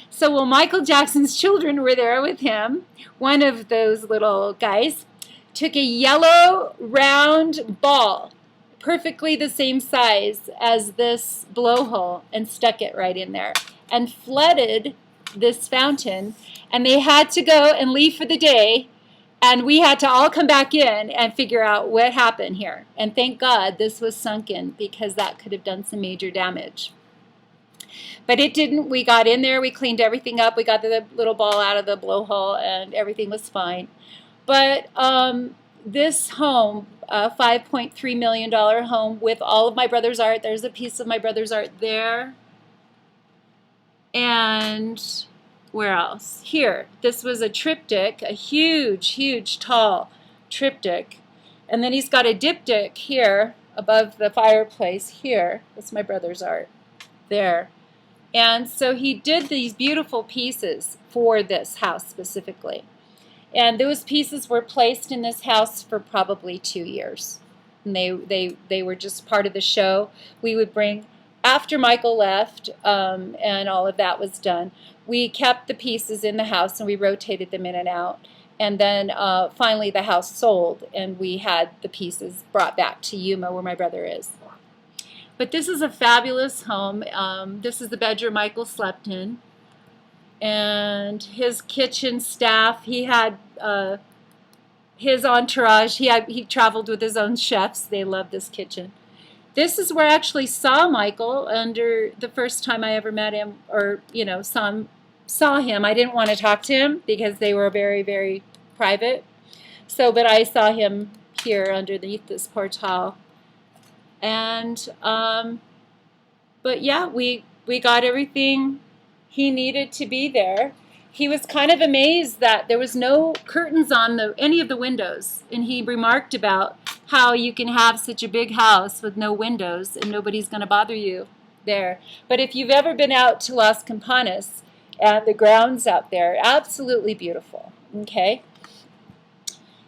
Speaker 1: So while Michael Jackson's children were there with him, one of those little guys took a yellow round ball, perfectly the same size as this blowhole, and stuck it right in there and flooded this fountain, and they had to go and leave for the day, and we had to all come back in and figure out what happened here. And thank God this was sunken, because that could have done some major damage. But it didn't. We got in there, we cleaned everything up, we got the little ball out of the blowhole, and everything was fine. But this home, a $5.3 million home with all of my brother's art, there's a piece of my brother's art there. And where else? Here, this was a triptych, a huge, huge, tall triptych. And then he's got a diptych here above the fireplace here. That's my brother's art there. And so he did these beautiful pieces for this house specifically. And those pieces were placed in this house for probably 2 years. And they were just part of the show. We would bring, after Michael left and all of that was done, we kept the pieces in the house and we rotated them in and out. And then finally the house sold, and we had the pieces brought back to Yuma, where my brother is. But this is a fabulous home. This is the bedroom Michael slept in. And his kitchen staff, he had his entourage. He traveled with his own chefs. They loved this kitchen. This is where I actually saw Michael under the first time I ever met him, or saw him. I didn't want to talk to him because they were very, very private. So, but I saw him here underneath this portal. And but yeah, we got everything he needed to be there. He was kind of amazed that there was no curtains on any of the windows, and he remarked about how you can have such a big house with no windows and nobody's going to bother you there. But if you've ever been out to Las Campanas and the grounds out there, absolutely beautiful. Okay.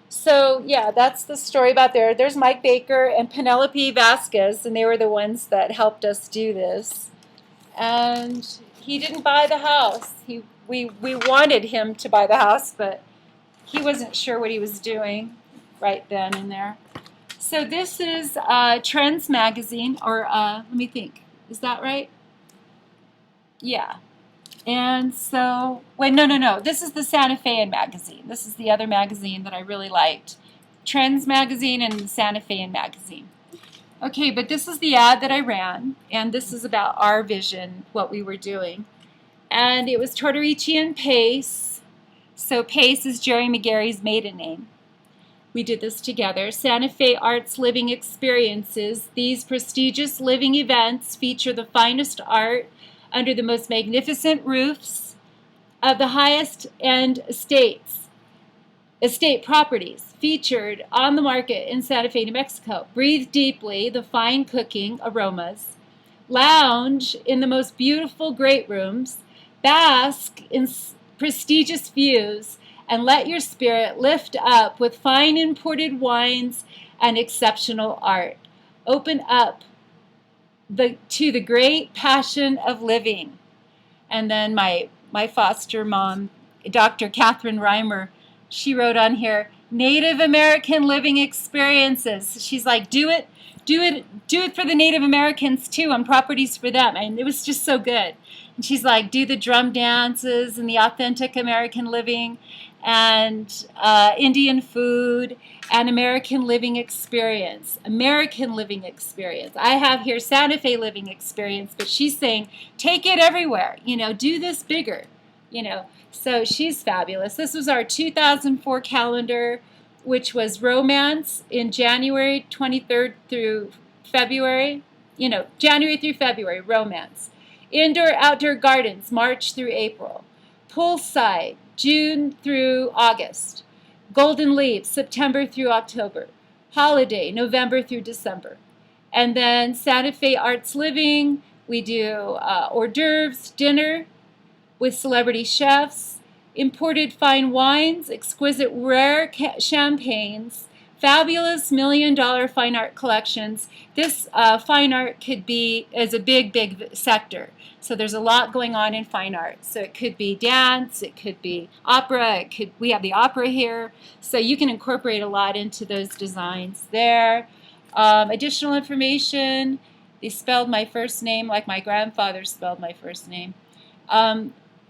Speaker 1: So yeah, that's the story about there. There's Mike Baker and Penelope Vasquez, and they were the ones that helped us do this. And he didn't buy the house. We wanted him to buy the house, but he wasn't sure what he was doing right then and there. So this is Trends magazine, or let me think, is that right? Yeah. And so, wait, no. This is the Santa Fean magazine. This is the other magazine that I really liked. Trends magazine and the Santa Fean magazine. Okay, but this is the ad that I ran, and this is about our vision, what we were doing. And it was Tortorici and Pace. So Pace is Jerry McGarry's maiden name. We did this together. Santa Fe Arts Living Experiences. These prestigious living events feature the finest art under the most magnificent roofs of the highest end estate properties featured on the market in Santa Fe, New Mexico. Breathe deeply the fine cooking aromas. Lounge in the most beautiful great rooms. Bask in prestigious views, and let your spirit lift up with fine imported wines and exceptional art. Open up to the great passion of living. And then my foster mom, Dr. Catherine Reimer, she wrote on here, Native American living experiences. She's like, do it for the Native Americans too, on properties for them. And it was just so good. And she's like, do the drum dances and the authentic American living and Indian food and American living experience. American living experience. I have here Santa Fe living experience, but she's saying, take it everywhere. Do this bigger. So she's fabulous. This was our 2004 calendar, which was romance in January 23rd through February. January through February, romance. Indoor-outdoor gardens, March through April. Poolside, June through August. Golden leaves, September through October. Holiday, November through December. And then Santa Fe Arts Living, we do hors d'oeuvres, dinner with celebrity chefs, imported fine wines, exquisite rare champagnes, fabulous million-dollar fine art collections. This fine art is a big sector. So there's a lot going on in fine art. So it could be dance, it could be opera, we have the opera here. So you can incorporate a lot into those designs there. Additional information, they spelled my first name like my grandfather spelled my first name.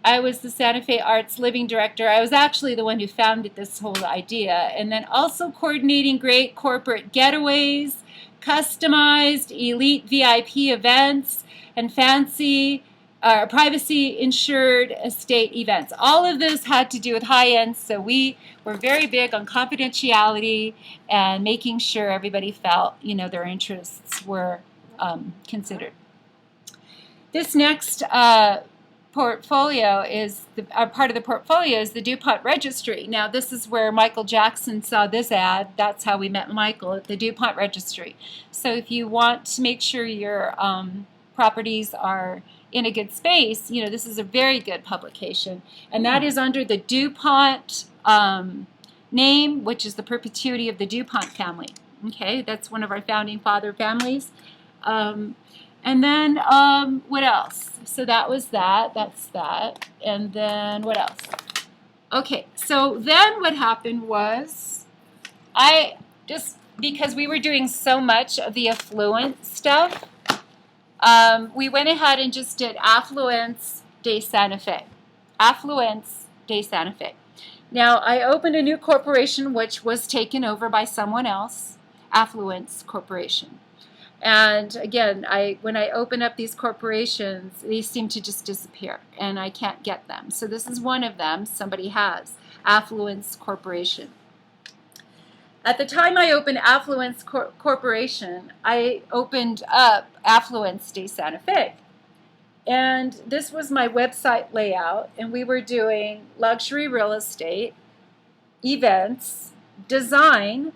Speaker 1: I was the Santa Fe Arts Living Director. I was actually the one who founded this whole idea. And then also coordinating great corporate getaways, customized elite VIP events, and fancy privacy-insured estate events. All of this had to do with high-end, so we were very big on confidentiality and making sure everybody felt, their interests were considered. This next portfolio is part of the portfolio is the DuPont Registry. Now this is where Michael Jackson saw this ad. That's how we met Michael, at the DuPont Registry. So if you want to make sure your properties are in a good space, this is a very good publication. And that is under the DuPont name, which is the perpetuity of the DuPont family. Okay, that's one of our founding father families. And then what else? So that was that. That's that. And then what else? Okay, so then what happened was because we were doing so much of the affluent stuff, we went ahead and just did Affluence de Santa Fe. Affluence de Santa Fe. Now, I opened a new corporation which was taken over by someone else, Affluence Corporation. And again, when I open up these corporations, these seem to just disappear, and I can't get them. So this is one of them somebody has, Affluence Corporation. At the time I opened Affluence Corporation, I opened up Affluence de Santa Fe. And this was my website layout, and we were doing luxury real estate, events, design,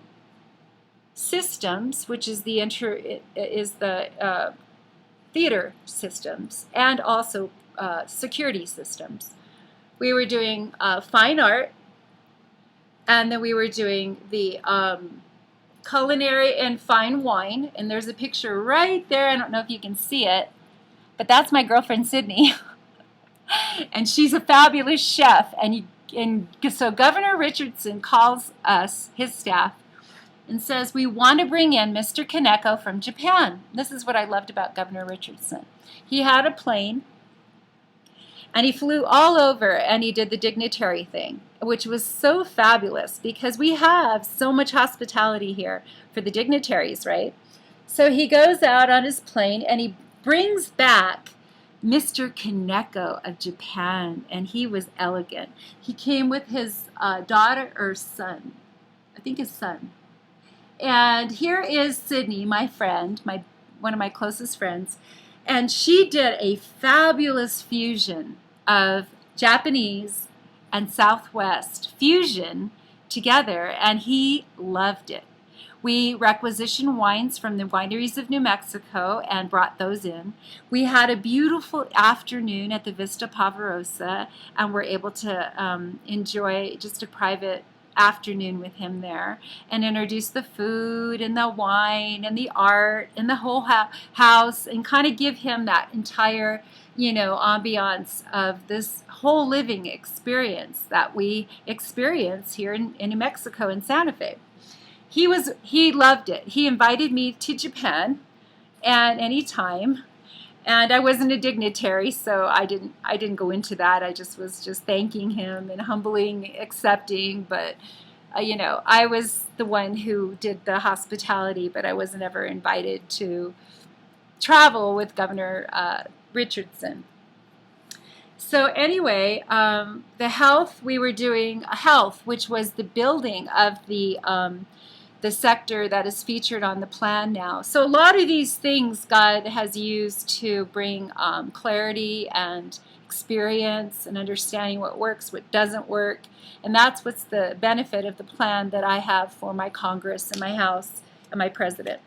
Speaker 1: systems, which is the theater systems, and also security systems. We were doing fine art, and then we were doing the culinary and fine wine. And there's a picture right there. I don't know if you can see it, but that's my girlfriend Sydney. And she's a fabulous chef. And so Governor Richardson calls us, his staff, and says, we want to bring in Mr. Kaneko from Japan. This is what I loved about Governor Richardson. He had a plane, and he flew all over, and he did the dignitary thing, which was so fabulous because we have so much hospitality here for the dignitaries, right? So he goes out on his plane, and he brings back Mr. Kaneko of Japan, and he was elegant. He came with his daughter or son, I think his son. And here is Sydney, my friend, one of my closest friends, and she did a fabulous fusion of Japanese and Southwest fusion together, and he loved it. We requisitioned wines from the wineries of New Mexico and brought those in. We had a beautiful afternoon at the Vista Pavarosa, and were able to enjoy just a private afternoon with him there, and introduce the food and the wine and the art and the whole house, and kind of give him that entire, ambiance of this whole living experience that we experience here in New Mexico in Santa Fe. He loved it. He invited me to Japan at any time, and I wasn't a dignitary, so I didn't go into that. I was thanking him and humbling, accepting, but I was the one who did the hospitality, but I wasn't ever invited to travel with Governor Richardson. So anyway, the health, we were doing health, which was the building of the sector that is featured on the plan now. So a lot of these things God has used to bring clarity and experience and understanding what works, what doesn't work. And that's what's the benefit of the plan that I have for my Congress and my House and my president.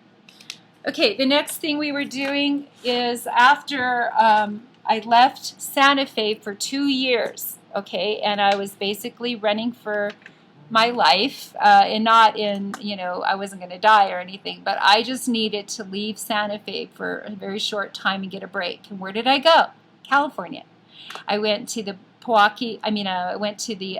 Speaker 1: Okay, the next thing we were doing is after I left Santa Fe for 2 years, okay, and I was basically running for my life, and not in, I wasn't going to die or anything, but I just needed to leave Santa Fe for a very short time and get a break. And where did I go? California. I went to the I went to the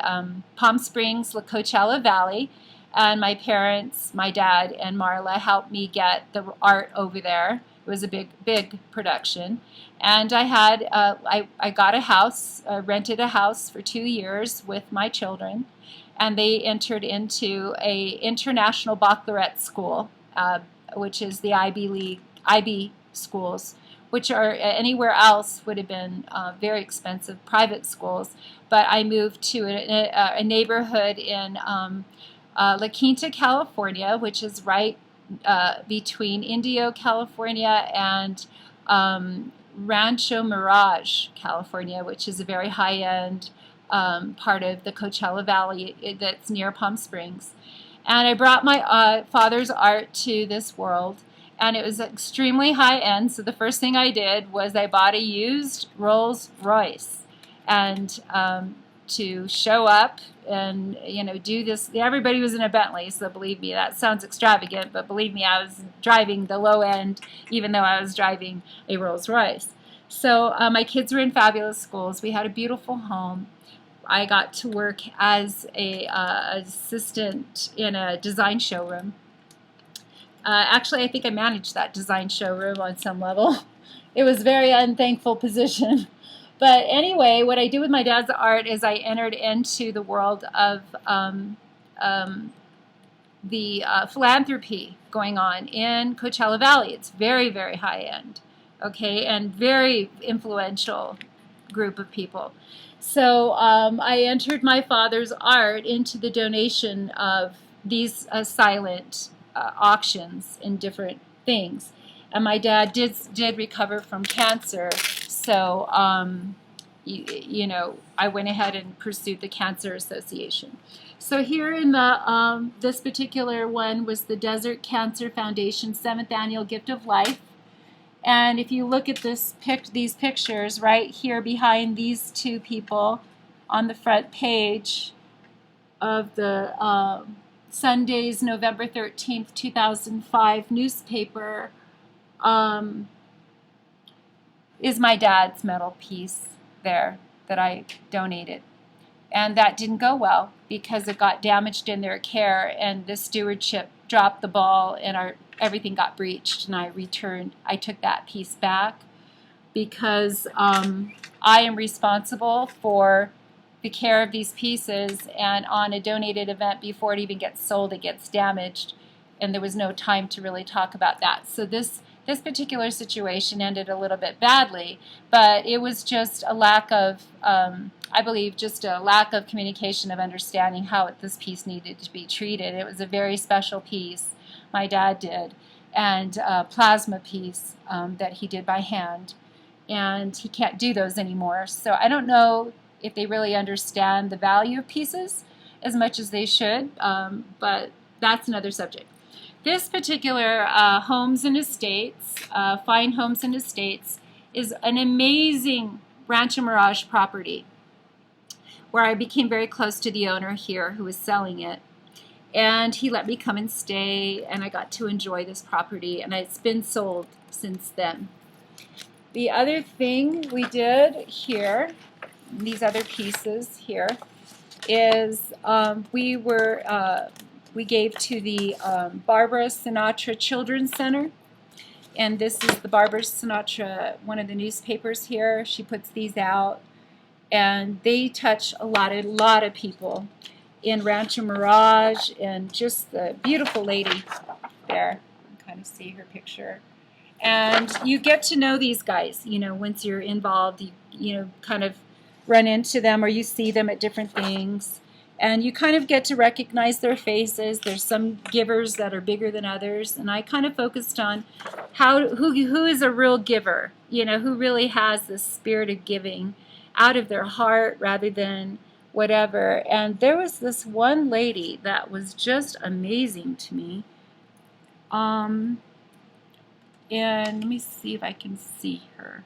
Speaker 1: Palm Springs, La Coachella Valley, and my parents, my dad and Marla, helped me get the art over there. It was a big production. And I had, I got a house, rented a house for 2 years with my children, and they entered into a international baccalaureate school, which is the IB schools, which are anywhere else would have been very expensive private schools. But I moved to a neighborhood in La Quinta, California, which is right between Indio, California, and Rancho Mirage, California, which is a very high-end part of the Coachella Valley that's near Palm Springs. And I brought my father's art to this world, and it was extremely high-end. So the first thing I did was I bought a used Rolls Royce, and to show up and do this. Everybody was in a Bentley, so believe me, that sounds extravagant, but believe me, I was driving the low end, even though I was driving a Rolls Royce. So my kids were in fabulous schools. We had a beautiful home. I got to work as a assistant in a design showroom. Actually, I think I managed that design showroom on some level. It was a very unthankful position. But anyway, what I do with my dad's art is I entered into the world of the philanthropy going on in Coachella Valley. It's very, very high-end, okay, and very influential group of people. So I entered my father's art into the donation of these silent auctions in different things. And my dad did recover from cancer, so you know, I went ahead and pursued the Cancer Association. So here in the this particular one was the Desert Cancer Foundation 7th Annual Gift of Life. And if you look at these pictures right here behind these two people on the front page of the Sunday's November 13th, 2005 newspaper, is my dad's metal piece there that I donated. And that didn't go well because it got damaged in their care, and the stewardship dropped the ball, and everything got breached, and I took that piece back because I am responsible for the care of these pieces, and on a donated event, before it even gets sold, it gets damaged, and there was no time to really talk about that. So this particular situation ended a little bit badly, but it was just a lack of, I believe, just a lack of communication, of understanding how this piece needed to be treated. It was a very special piece my dad did, and a plasma piece that he did by hand, and he can't do those anymore. So I don't know if they really understand the value of pieces as much as they should, but that's another subject. This particular Homes and Estates, Fine Homes and Estates, is an amazing Rancho Mirage property where I became very close to the owner here who was selling it. And he let me come and stay, and I got to enjoy this property, and it's been sold since then. The other thing we did here, these other pieces here, is we gave to the Barbara Sinatra Children's Center, and this is the Barbara Sinatra, one of the newspapers here. She puts these out, and they touch a lot of people in Rancho Mirage, and just the beautiful lady there. You can kind of see her picture. And you get to know these guys, you know, once you're involved, you know, kind of run into them, or you see them at different things, and you kind of get to recognize their faces. There's some givers that are bigger than others, and I kind of focused on who is a real giver, you know, who really has this spirit of giving out of their heart rather than whatever. And there was this one lady that was just amazing to me. And let me see if I can see her.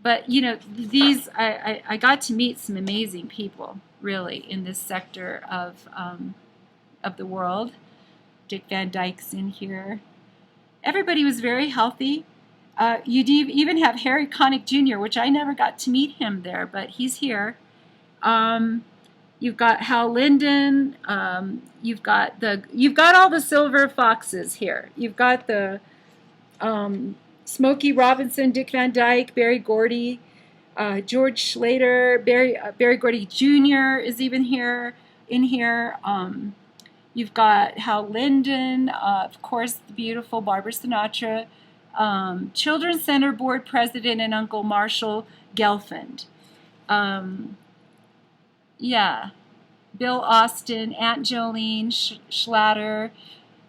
Speaker 1: But, you know, I got to meet some amazing people, really, in this sector of the world. Dick Van Dyke's in here. Everybody was very healthy. You even have Harry Connick Jr., which I never got to meet him there, but he's here. You've got Hal Linden. You've got all the silver foxes here. You've got the Smokey Robinson, Dick Van Dyke, Berry Gordy, George Schlater, Berry Gordy Jr. is even here. You've got Hal Linden, of course, the beautiful Barbara Sinatra, Children's Center Board President and Uncle Marshall Gelfand. Yeah, Bill Austin, Aunt Jolene Schlatter,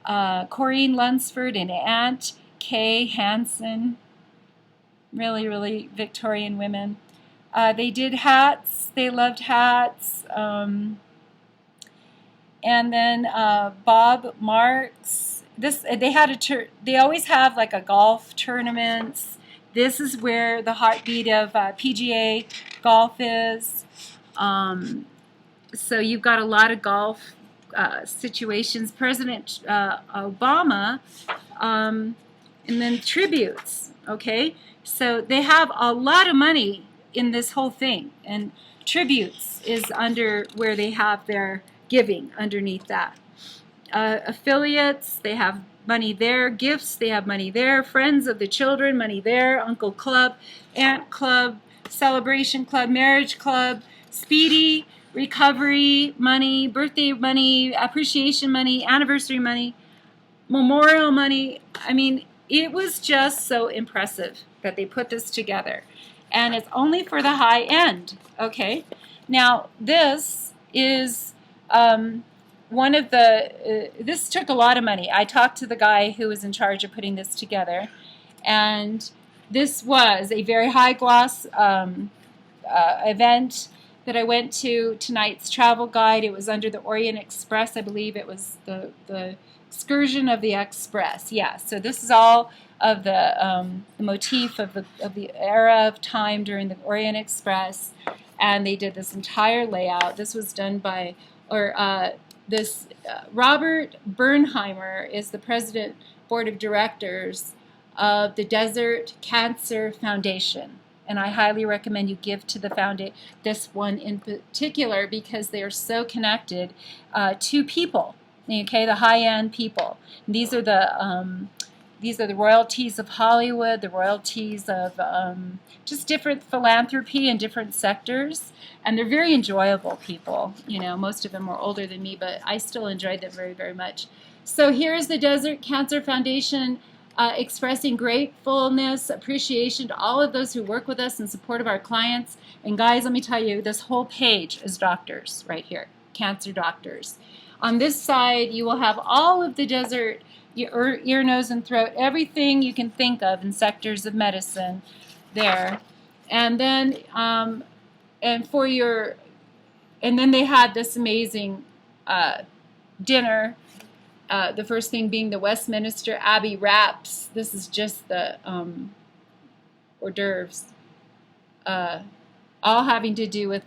Speaker 1: Corrine Lunsford, and Aunt Kay Hansen. Really, really Victorian women. They did hats. They loved hats. And then Bob Marks. They always have like a golf tournaments. This is where the heartbeat of PGA golf is. So you've got a lot of golf situations. President Obama, and then tributes. Okay, so they have a lot of money in this whole thing, and tributes is under where they have their giving underneath that. Affiliates, they have money there. Gifts, they have money there. Friends of the children, money there. Uncle Club, Aunt Club, Celebration Club, Marriage Club, Speedy, Recovery money, birthday money, appreciation money, anniversary money, memorial money. I mean, it was just so impressive that they put this together. And it's only for the high end, okay? Now, this is one of the, this took a lot of money. I talked to the guy who was in charge of putting this together, and this was a very high gloss event that I went to. Tonight's travel guide, it was under the Orient Express, I believe it was the excursion of the Express. Yeah, so this is all of the motif of the era of time during the Orient Express, and they did this entire layout. This was done by, Robert Bernheimer is the president board of directors of the Desert Cancer Foundation, and I highly recommend you give to the this one in particular, because they are so connected to people. Okay, the high-end people. And these are the royalties of Hollywood, the royalties of just different philanthropy in different sectors, and they're very enjoyable people. You know, most of them are older than me, but I still enjoyed them very, very much. So here's the Desert Cancer Foundation expressing gratefulness, appreciation to all of those who work with us in support of our clients. And guys, let me tell you, this whole page is doctors right here, cancer doctors. On this side, you will have all of the desert, ear, nose, and throat, everything you can think of in sectors of medicine there. And then, and then they had this amazing dinner. The first thing being the Westminster Abbey wraps. This is just the hors d'oeuvres, all having to do with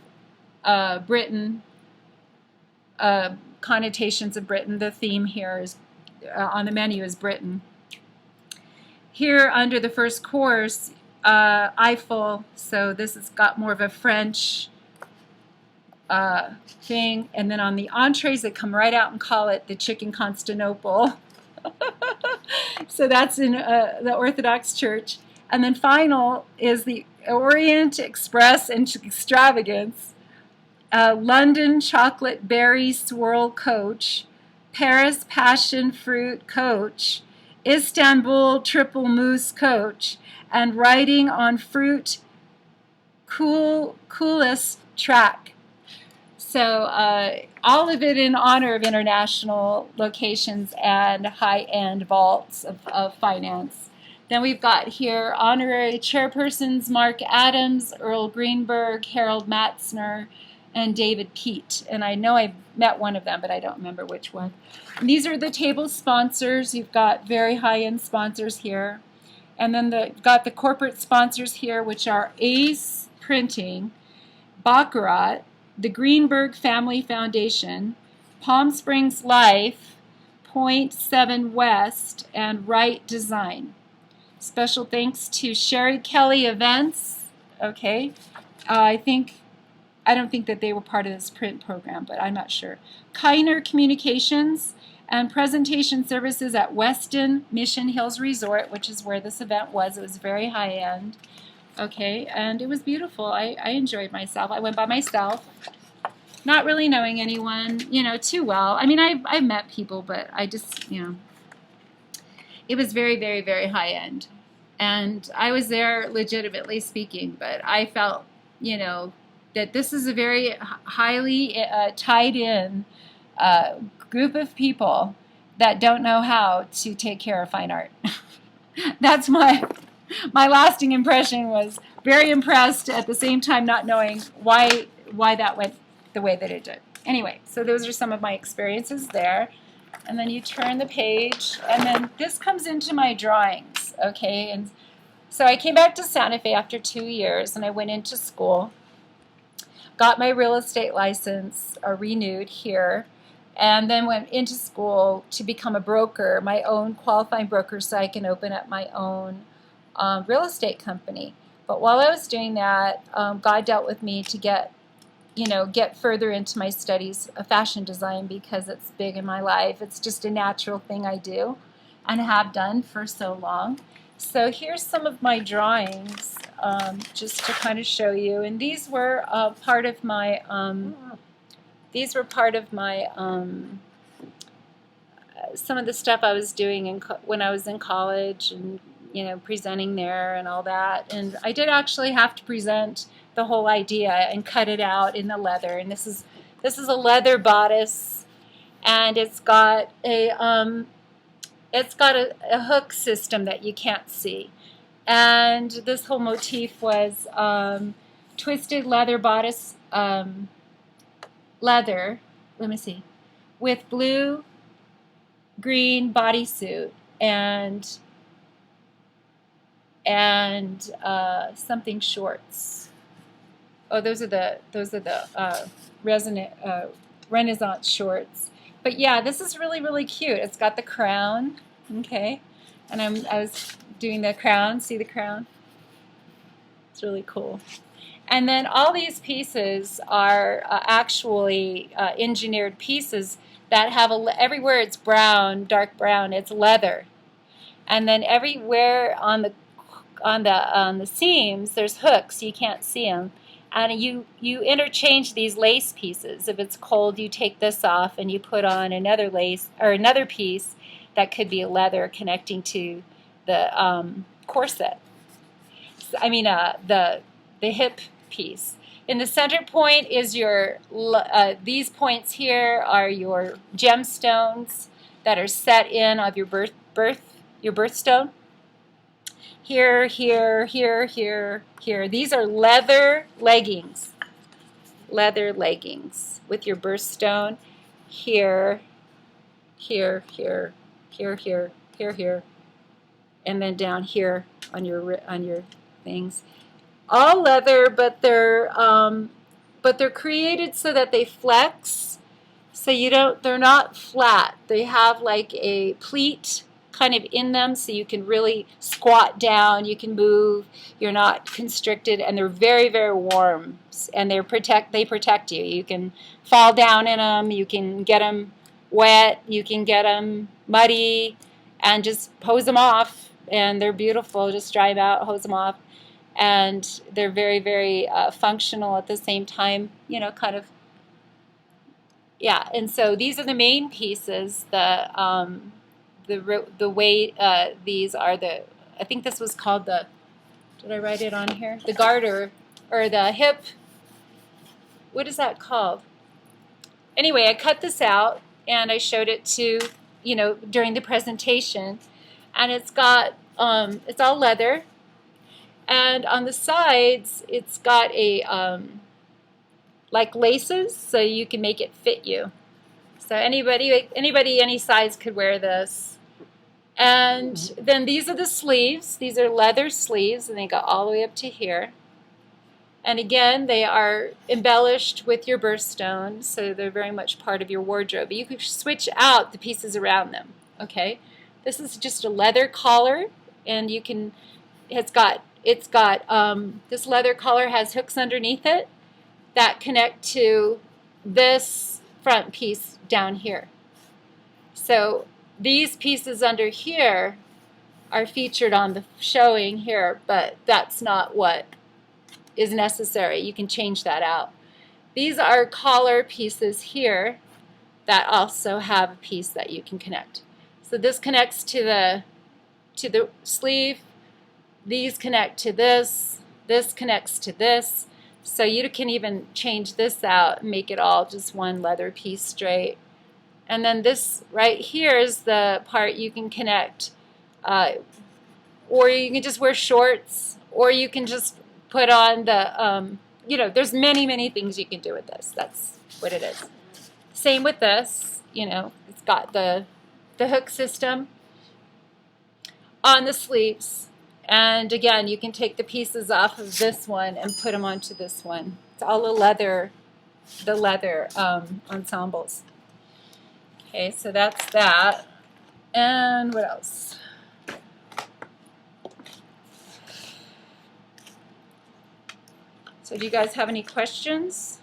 Speaker 1: Britain, connotations of Britain. The theme here is on the menu is Britain. Here under the first course, Eiffel. So this has got more of a French thing, and then on the entrees they come right out and call it the chicken Constantinople. So that's in the Orthodox Church. And then final is the Orient Express and Extravagance, London Chocolate Berry Swirl Coach, Paris Passion Fruit Coach, Istanbul Triple Mousse Coach, and Riding on Fruit Coolest Track. So all of it in honor of international locations and high-end vaults of finance. Then we've got here honorary chairpersons Mark Adams, Earl Greenberg, Harold Matzner, and David Peat. And I know I met one of them, but I don't remember which one. And these are the table sponsors. You've got very high-end sponsors here. And then got the corporate sponsors here, which are Ace Printing, Baccarat, the Greenberg Family Foundation, Palm Springs Life, Point 7 West, and Wright Design. Special thanks to Sherry Kelly Events. Okay, I don't think that they were part of this print program, but I'm not sure. Kiner Communications and Presentation Services at Weston Mission Hills Resort, which is where this event was. It was very high-end. Okay, and it was beautiful. I enjoyed myself. I went by myself, not really knowing anyone, too well. I mean, I've met people, but I just, it was very, very, very high-end. And I was there legitimately speaking, but I felt, that this is a very highly tied-in group of people that don't know how to take care of fine art. That's my lasting impression. Was very impressed, at the same time not knowing why that went the way that it did. Anyway, so those are some of my experiences there. And then you turn the page, and then this comes into my drawings, okay? And so I came back to Santa Fe after 2 years, and I went into school, got my real estate license renewed here, and then went into school to become a broker, my own qualifying broker, so I can open up my own real estate company. But while I was doing that, God dealt with me to get further into my studies of fashion design, because it's big in my life. It's just a natural thing I do and have done for so long. So here's some of my drawings, just to kind of show you. And these were part of my some of the stuff I was doing when I was in college, and presenting there and all that. And I did actually have to present the whole idea and cut it out in the leather. And this is a leather bodice, and it's got a hook system that you can't see. And this whole motif was twisted leather bodice, leather, let me see, with blue, green bodysuit and something shorts. Oh, those are the Renaissance shorts. But yeah, this is really, really cute. It's got the crown, okay, and I was doing the crown. See the crown? It's really cool. And then all these pieces are actually engineered pieces that have everywhere it's brown, dark brown, it's leather, and then everywhere on the seams there's hooks. You can't see them, and you interchange these lace pieces. If it's cold, you take this off and you put on another lace or another piece that could be leather connecting to the corset. I mean the hip piece. In the center point is your, these points here are your gemstones that are set in of your birthstone. Here, here, here, here, here. These are leather leggings. Leather leggings with your birthstone. Here, here, here, here, here, here, here, and then down here on your things. All leather, but they're created so that they flex. So they're not flat. They have like a pleat kind of in them, so you can really squat down. You can move. You're not constricted, and they're very, very warm. And they protect you. You can fall down in them. You can get them wet. You can get them muddy, and just hose them off. And they're beautiful. Just dry them out, hose them off. And they're very, very functional at the same time, you know, kind of, yeah. And so these are the main pieces. The way these are I think this was called did I write it on here? The garter, or the hip, what is that called? Anyway, I cut this out and I showed it to, you know, during the presentation, and it's got, it's all leather. And on the sides, it's got like laces, so you can make it fit you. So anybody any size could wear this. And then these are the sleeves. These are leather sleeves, and they go all the way up to here. And again, they are embellished with your birthstone, so they're very much part of your wardrobe. But you can switch out the pieces around them. Okay, this is just a leather collar, and you can. It's got this leather collar has hooks underneath it that connect to this front piece down here. So these pieces under here are featured on the showing here, but that's not what is necessary. You can change that out. These are collar pieces here that also have a piece that you can connect. So this connects to the sleeve. These connect to this. This connects to this. So you can even change this out and make it all just one leather piece straight. And then this right here is the part you can connect. Or you can just wear shorts, or you can just put on the, you know, there's many, many things you can do with this. That's what it is. Same with this, you know, it's got the hook system on the sleeves. And again, you can take the pieces off of this one and put them onto this one. It's all the leather ensembles. Okay, so that's that. And what else? So do you guys have any questions?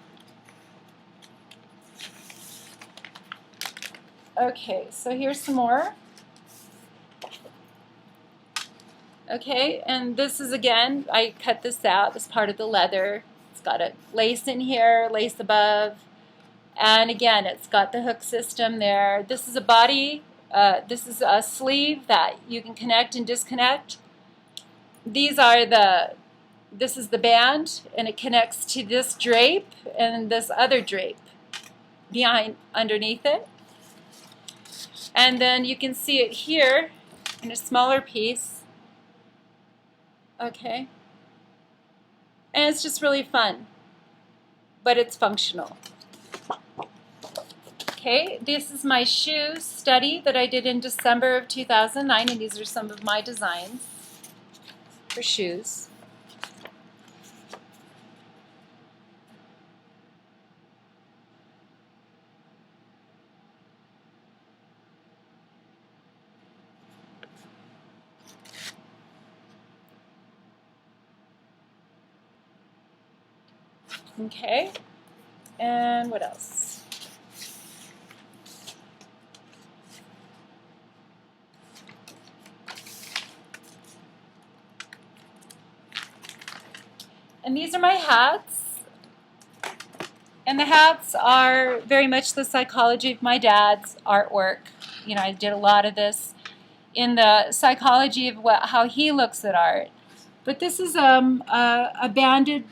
Speaker 1: Okay, so here's some more. Okay, and this is, again, I cut this out, this part of the leather. It's got a lace in here, lace above, and again, it's got the hook system there. This is a body, this is a sleeve that you can connect and disconnect. These are this is the band, and it connects to this drape and this other drape underneath it. And then you can see it here in a smaller piece. Okay. And it's just really fun, but it's functional. Okay, this is my shoe study that I did in December of 2009, and these are some of my designs for shoes. Okay, and what else? And these are my hats. And the hats are very much the psychology of my dad's artwork. You know, I did a lot of this in the psychology of how he looks at art. But this is a banded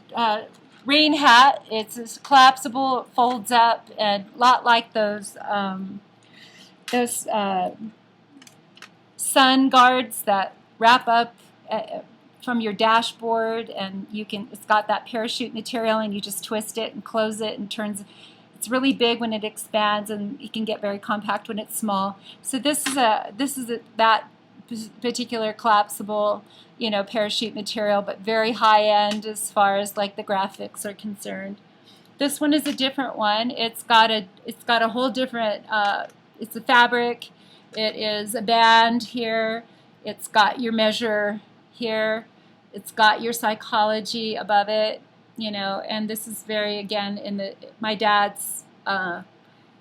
Speaker 1: rain hat. It's collapsible, it folds up, and a lot like those sun guards that wrap up from your dashboard, and it's got that parachute material, and you just twist it and close it and turns. It's really big when it expands, and it can get very compact when it's small. So this is that particular collapsible, parachute material, but very high end as far as like the graphics are concerned. This one is a different one. It's got a whole different. It's a fabric. It is a band here. It's got your measure here. It's got your psychology above it, and this is very, again, in my dad's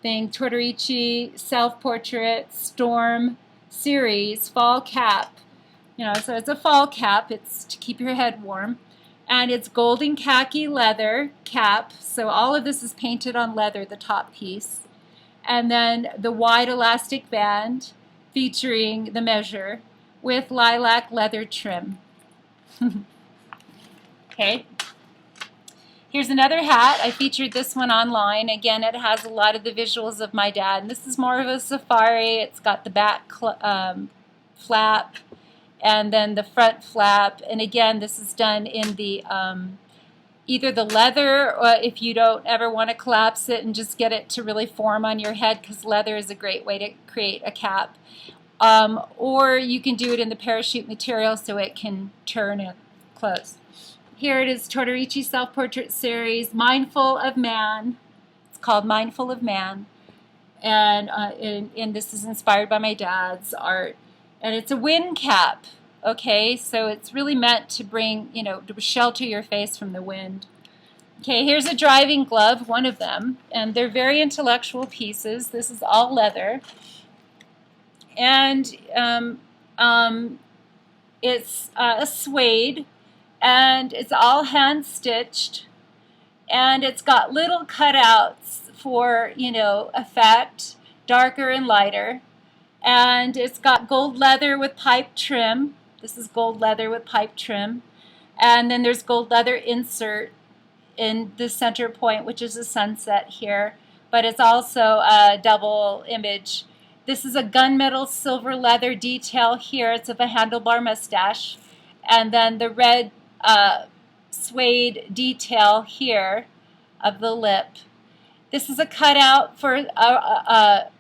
Speaker 1: thing, Tortorici Self-Portrait Storm Series Fall Cap. So it's a fall cap. It's to keep your head warm. And it's golden khaki leather cap. So all of this is painted on leather, the top piece. And then the wide elastic band featuring the measure with lilac leather trim. Okay. Here's another hat. I featured this one online. Again, it has a lot of the visuals of my dad. And this is more of a safari. It's got the back flap and then the front flap. And again, this is done in the either the leather, or if you don't ever want to collapse it and just get it to really form on your head, because leather is a great way to create a cap. Or you can do it in the parachute material so it can turn and close. Here it is, Tortorici Self-Portrait Series, Mindful of Man. It's called Mindful of Man. And this is inspired by my dad's art. And it's a wind cap, okay? So it's really meant to bring, to shelter your face from the wind. Okay, here's a driving glove, one of them. And they're very intellectual pieces. This is all leather. And it's a suede, and it's all hand stitched, and it's got little cutouts for effect, darker and lighter, and it's got gold leather with pipe trim. This is gold leather with pipe trim, and then there's gold leather insert in the center point, which is a sunset here, but it's also a double image. This is a gunmetal silver leather detail here. It's of a handlebar mustache. And then the red suede detail here of the lip. This is a cutout for a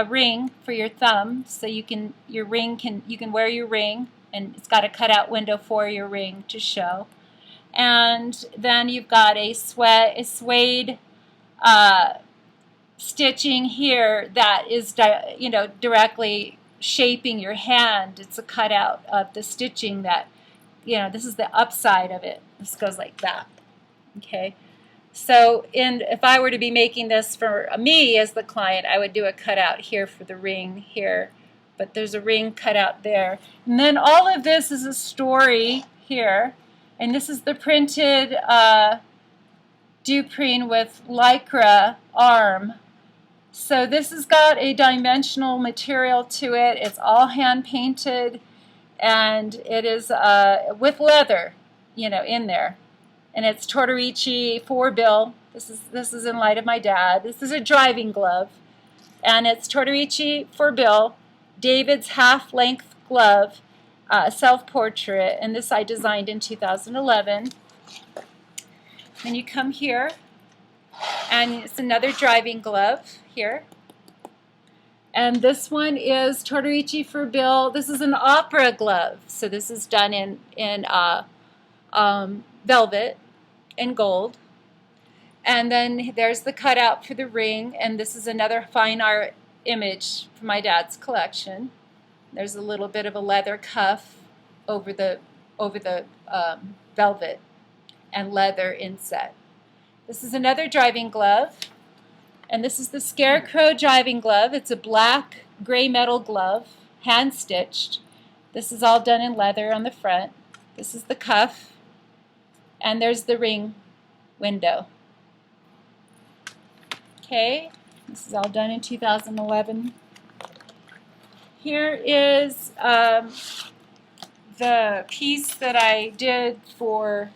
Speaker 1: ring for your thumb, so you can wear your ring, and it's got a cutout window for your ring to show. And then you've got a suede stitching here that is directly shaping your hand. It's a cutout of the stitching that, this is the upside of it. This goes like that. Okay, so if I were to be making this for me as the client, I would do a cutout here for the ring here, but there's a ring cutout there. And then all of this is a story here, and this is the printed Duprine with Lycra arm. So this has got a dimensional material to it. It's all hand painted, and it is with leather, in there. And it's Tortorici 4 bill. This is in light of my dad. This is a driving glove. and it's Tortorici for Bill, David's half-length glove, self-portrait, and this I designed in 2011. Then you come here, and it's another driving glove here. And this one is Tortorici for Bill. This is an opera glove, so this is done in velvet and gold. And then there's the cutout for the ring, and this is another fine art image from my dad's collection. There's a little bit of a leather cuff over the velvet and leather inset. This is another driving glove, and this is the Scarecrow driving glove. It's a black gray metal glove, hand stitched. This is all done in leather on the front. This is the cuff, and there's the ring window. Okay, this is all done in 2011. Here is the piece that I did for,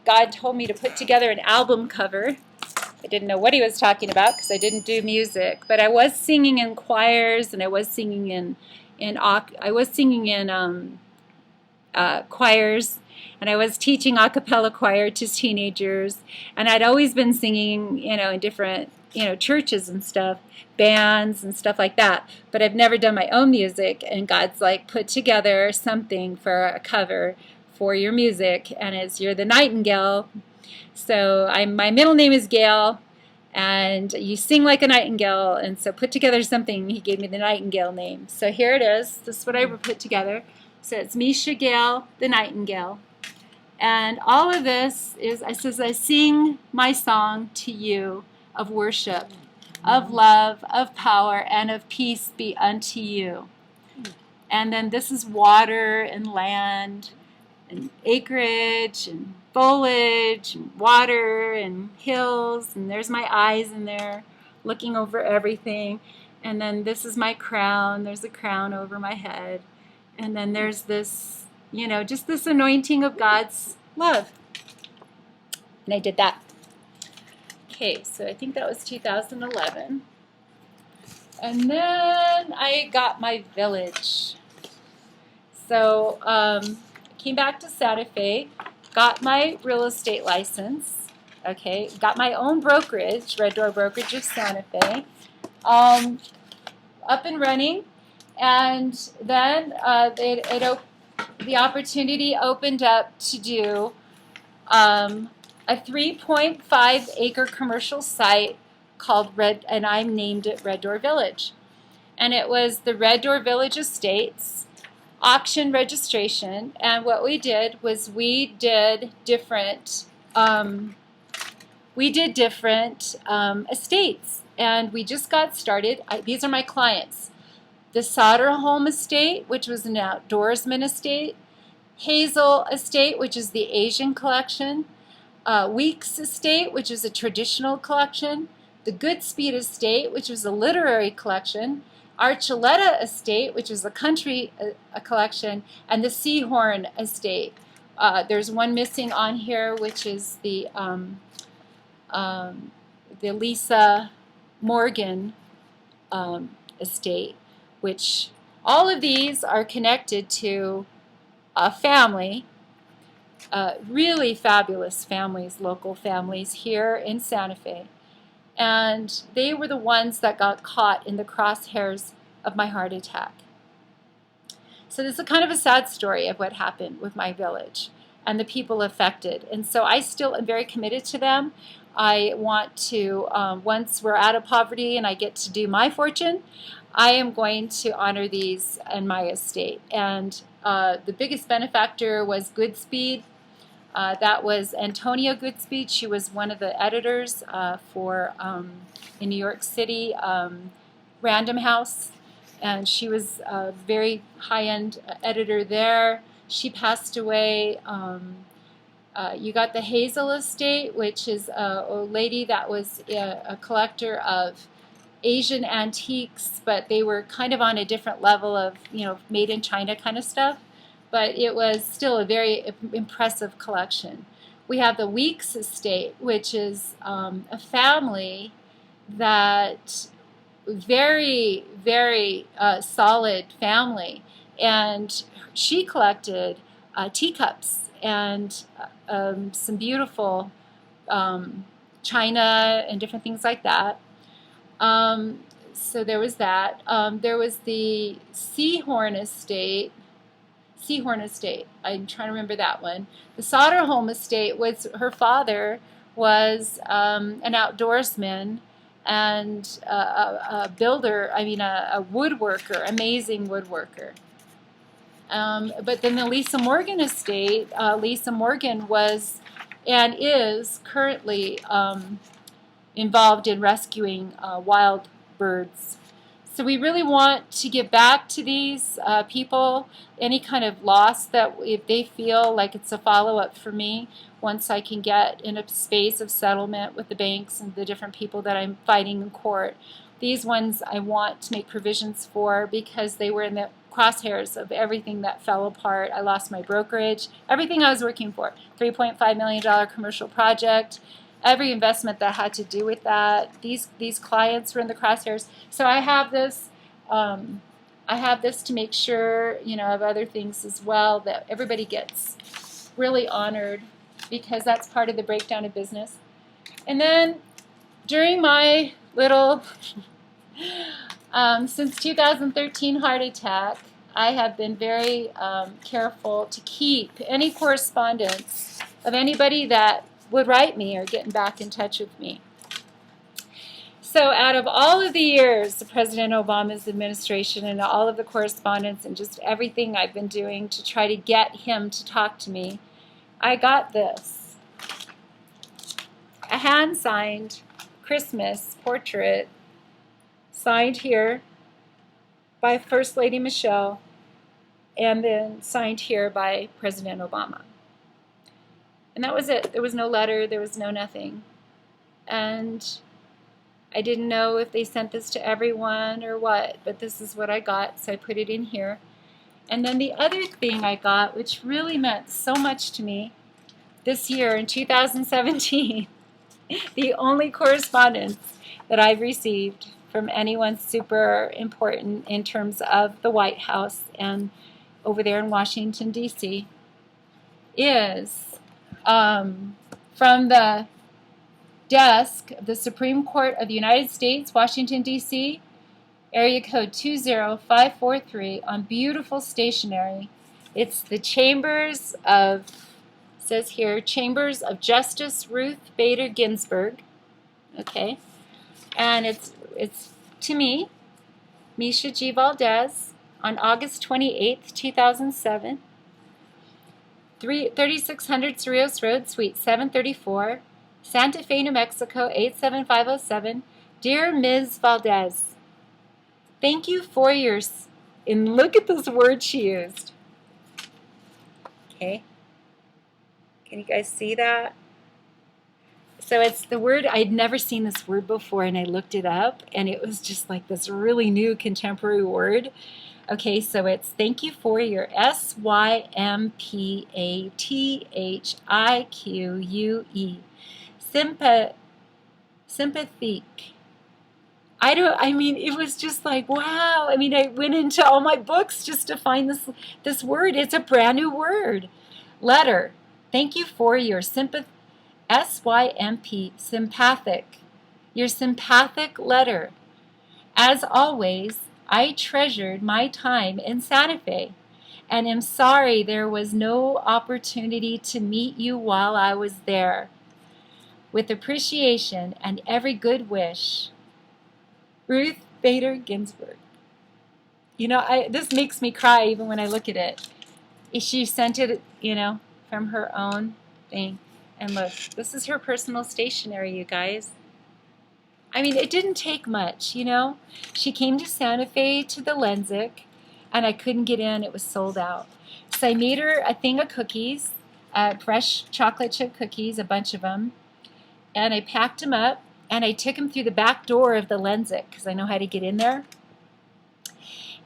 Speaker 1: God told me to put together an album cover. I didn't know what he was talking about because I didn't do music, but I was singing in choirs, and I was singing in choirs, and I was teaching a cappella choir to teenagers, and I'd always been singing, in different, churches and stuff, bands and stuff like that, but I've never done my own music, and God's like, put together something for a cover for your music, and you're the nightingale. So my middle name is Gail, and you sing like a nightingale, and so put together something. He gave me the nightingale name. So here it is. This is what I put together. So it's Misha Gale, the nightingale. And all of this is, I sing my song to you of worship, of love, of power, and of peace be unto you. And then this is water and land and acreage and foliage and water and hills, and there's my eyes in there looking over everything. And then this is my crown. There's a crown over my head. And then there's this, just this anointing of God's love. And I did that. Okay, so I think that was 2011. And then I got my village. So I came back to Santa Fe, got my real estate license, okay, got my own brokerage, Red Door Brokerage of Santa Fe, up and running. And then the opportunity opened up to do a 3.5 acre commercial site called and I named it Red Door Village. And it was the Red Door Village Estates auction registration. And what we did was we did different estates. And we just got started. These are my clients. The Soderholm Estate, which was an outdoorsman estate. Hazel Estate, which is the Asian collection. Weeks Estate, which is a traditional collection. The Goodspeed Estate, which was a literary collection. Archuleta Estate, which is a country collection. And the Seahorn Estate. There's one missing on here, which is the Lisa Morgan Estate, which all of these are connected to a family, really fabulous families, local families here in Santa Fe. And they were the ones that got caught in the crosshairs of my heart attack. So this is kind of a sad story of what happened with my village and the people affected. And so I still am very committed to them. I want to, once we're out of poverty and I get to do my fortune, I am going to honor these in my estate. And the biggest benefactor was Goodspeed. That was Antonia Goodspeed. She was one of the editors for in New York City, Random House. And she was a very high-end editor there. She passed away. You got the Hazel Estate, which is a lady that was a collector of Asian antiques, but they were kind of on a different level of, made in China kind of stuff. But it was still a very impressive collection. We have the Weeks Estate, which is a family that very, very solid family. And she collected teacups and some beautiful china and different things like that. So there was that. There was the Seahorn Estate. I'm trying to remember that one. The Soderholm Estate was, her father was an outdoorsman and a builder, a woodworker, amazing woodworker. But then the Lisa Morgan Estate, Lisa Morgan was and is currently involved in rescuing wild birds. So we really want to give back to these people any kind of loss that if they feel like it's a follow-up for me once I can get in a space of settlement with the banks and the different people that I'm fighting in court. These ones I want to make provisions for because they were in the crosshairs of everything that fell apart. I lost my brokerage, everything I was working for, $3.5 million commercial project, every investment that had to do with that. These clients were in the crosshairs. So I have this to make sure, of other things as well, that everybody gets really honored because that's part of the breakdown of business. And then during my little since 2013 heart attack, I have been very careful to keep any correspondence of anybody that would write me or getting back in touch with me. So out of all of the years of President Obama's administration and all of the correspondence and just everything I've been doing to try to get him to talk to me, I got this. A hand-signed Christmas portrait signed here by First Lady Michelle and then signed here by President Obama. And that was it. There was no letter. There was no nothing. And I didn't know if they sent this to everyone or what, but this is what I got, so I put it in here. And then the other thing I got, which really meant so much to me this year in 2017, the only correspondence that I've received from anyone super important in terms of the White House and over there in Washington, D.C., is from the desk of the Supreme Court of the United States, Washington, D.C., area code 20543, on beautiful stationery. It's the Chambers of, says here, Chambers of Justice Ruth Bader Ginsburg. Okay. And it's to me, Misha G. Valdez, on August 28th, 2007, 3600 Cerrillos Road, Suite 734, Santa Fe, New Mexico, 87507. Dear Ms. Valdez, thank you for your, and look at those words she used. Okay. Can you guys see that? So it's the word, I'd never seen this word before, and I looked it up, and it was just like this really new contemporary word. Okay, so it's thank you for your SYMPATHIQUE. Sympathique. It was just like, wow. I went into all my books just to find this word. It's a brand new word. Letter. Thank you for your sympathic. Your sympathic letter. As always, I treasured my time in Santa Fe and am sorry there was no opportunity to meet you while I was there. With appreciation and every good wish, Ruth Bader Ginsburg. This makes me cry even when I look at it. She sent it, from her own thing. And look, this is her personal stationery, you guys. It didn't take much, She came to Santa Fe to the Lensic, and I couldn't get in. It was sold out. So I made her a thing of cookies, fresh chocolate chip cookies, a bunch of them. And I packed them up, and I took them through the back door of the Lensic because I know how to get in there.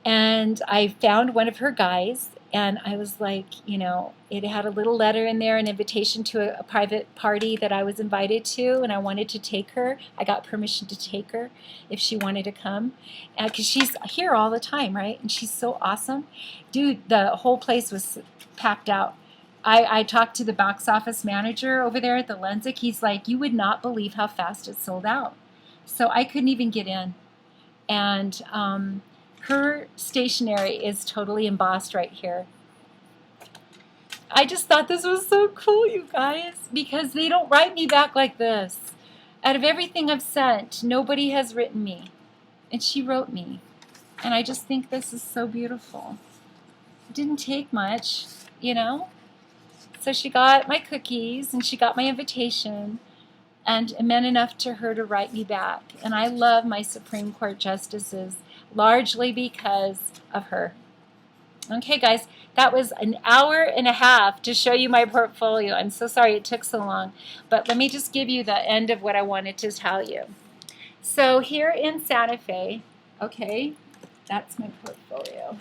Speaker 1: And I found one of her guys, And I was like, you know, it had a little letter in there, an invitation to a private party that I was invited to, and I wanted to take her. I got permission to take her if she wanted to come, because she's here all the time, right? And she's so awesome. Dude, the whole place was packed out. I talked to the box office manager over there at the Lensic. He's like, you would not believe how fast it sold out. So I couldn't even get in. And her stationery is totally embossed right here. I just thought this was so cool, you guys, because they don't write me back like this. Out of everything I've sent, nobody has written me. And she wrote me. And I just think this is so beautiful. It didn't take much, you know? So she got my cookies and she got my invitation, and it meant enough to her to write me back. And I love my Supreme Court justices largely because of her. Okay, guys, that was an hour and a half to show you my portfolio. I'm so sorry it took so long, but let me just give you the end of what I wanted to tell you. So here in Santa Fe, okay, that's my portfolio.